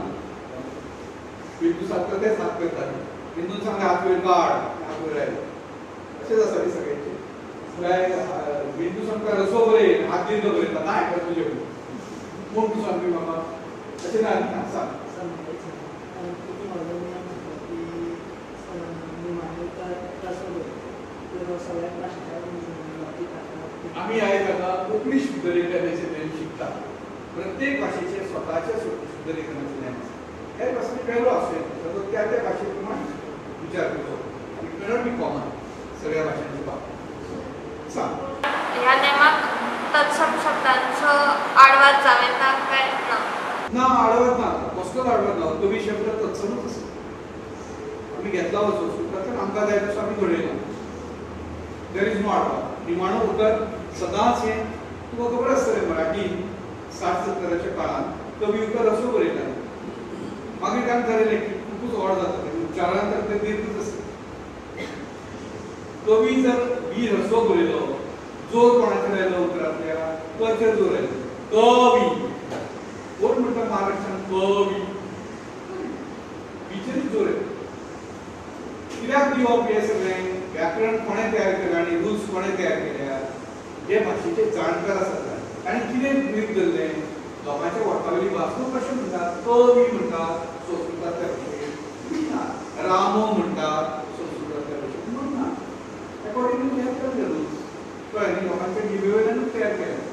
मेंदू सारको तेच हात करता मेंदून सांगले हात वयर काड हात वयर आयलो अशेंच आसा न्ही सगळ्यांचें मेंदू सांगता रसो बरय हात दीर्घ बरयता ना आयकता तुजे कोण तूं सांगपी म्हाका अशें ना न्ही सांग आम्ही आयज आता कोंकणी शुद्ध लेखनाचे नेम शिकता प्रत्येक भाषेचे स्वतःचे शुद्ध लेखनाचे नेम आसतात हे भाशेन वेगळो आसता त्या त्या भाशे प्रमाण विचार करचो आनी कळण बी कॉमन सगळ्या भाषांचे बाब सांग ह्या नेमाक तत्सम शब्दांचो आडवाद जावं येता काय ना आडवाद ना कसलोच आडवाद ना कवी शब्द तत्समच आसा आमी घेतला वचो सुतान आमकां जाय तसो आमी घडयला देर इज नो आडवाद निमाणो उतर सदांच हे तुका खबर आसतलें मराठीन 60-70च्या काळांत कवी उतर असो बरयताले मागीर तांकां थारायलें की खूबच व्हड जाता उच्चारान तर ते दीर्घच आसता कवी जर बी रसो बरयलो जोर कोणाचेर आयलो उतरांतल्या कचेर जोर आयलो कवी कोण म्हणटा महाराष्ट्रान कवी बीचेर जोर येता कित्याक दिवप हे सगळें व्याकरण कोणें तयार केलें आनी रुल्स कोणें तयार केल्या जे भाशेचे जाणकार आसात आनी कितें गृहीत धरलें लोकांच्या वटावयली भास कशें म्हणटात कवी म्हणटात संस्कृतांतल्या भाशेन रामो म्हणटात संस्कृतांतल्या भाशेन म्हणना अकॉर्डिंग टू रुल्स कळ्ळें न्ही लोकांच्या जिबे वयल्यानूच तयार केलें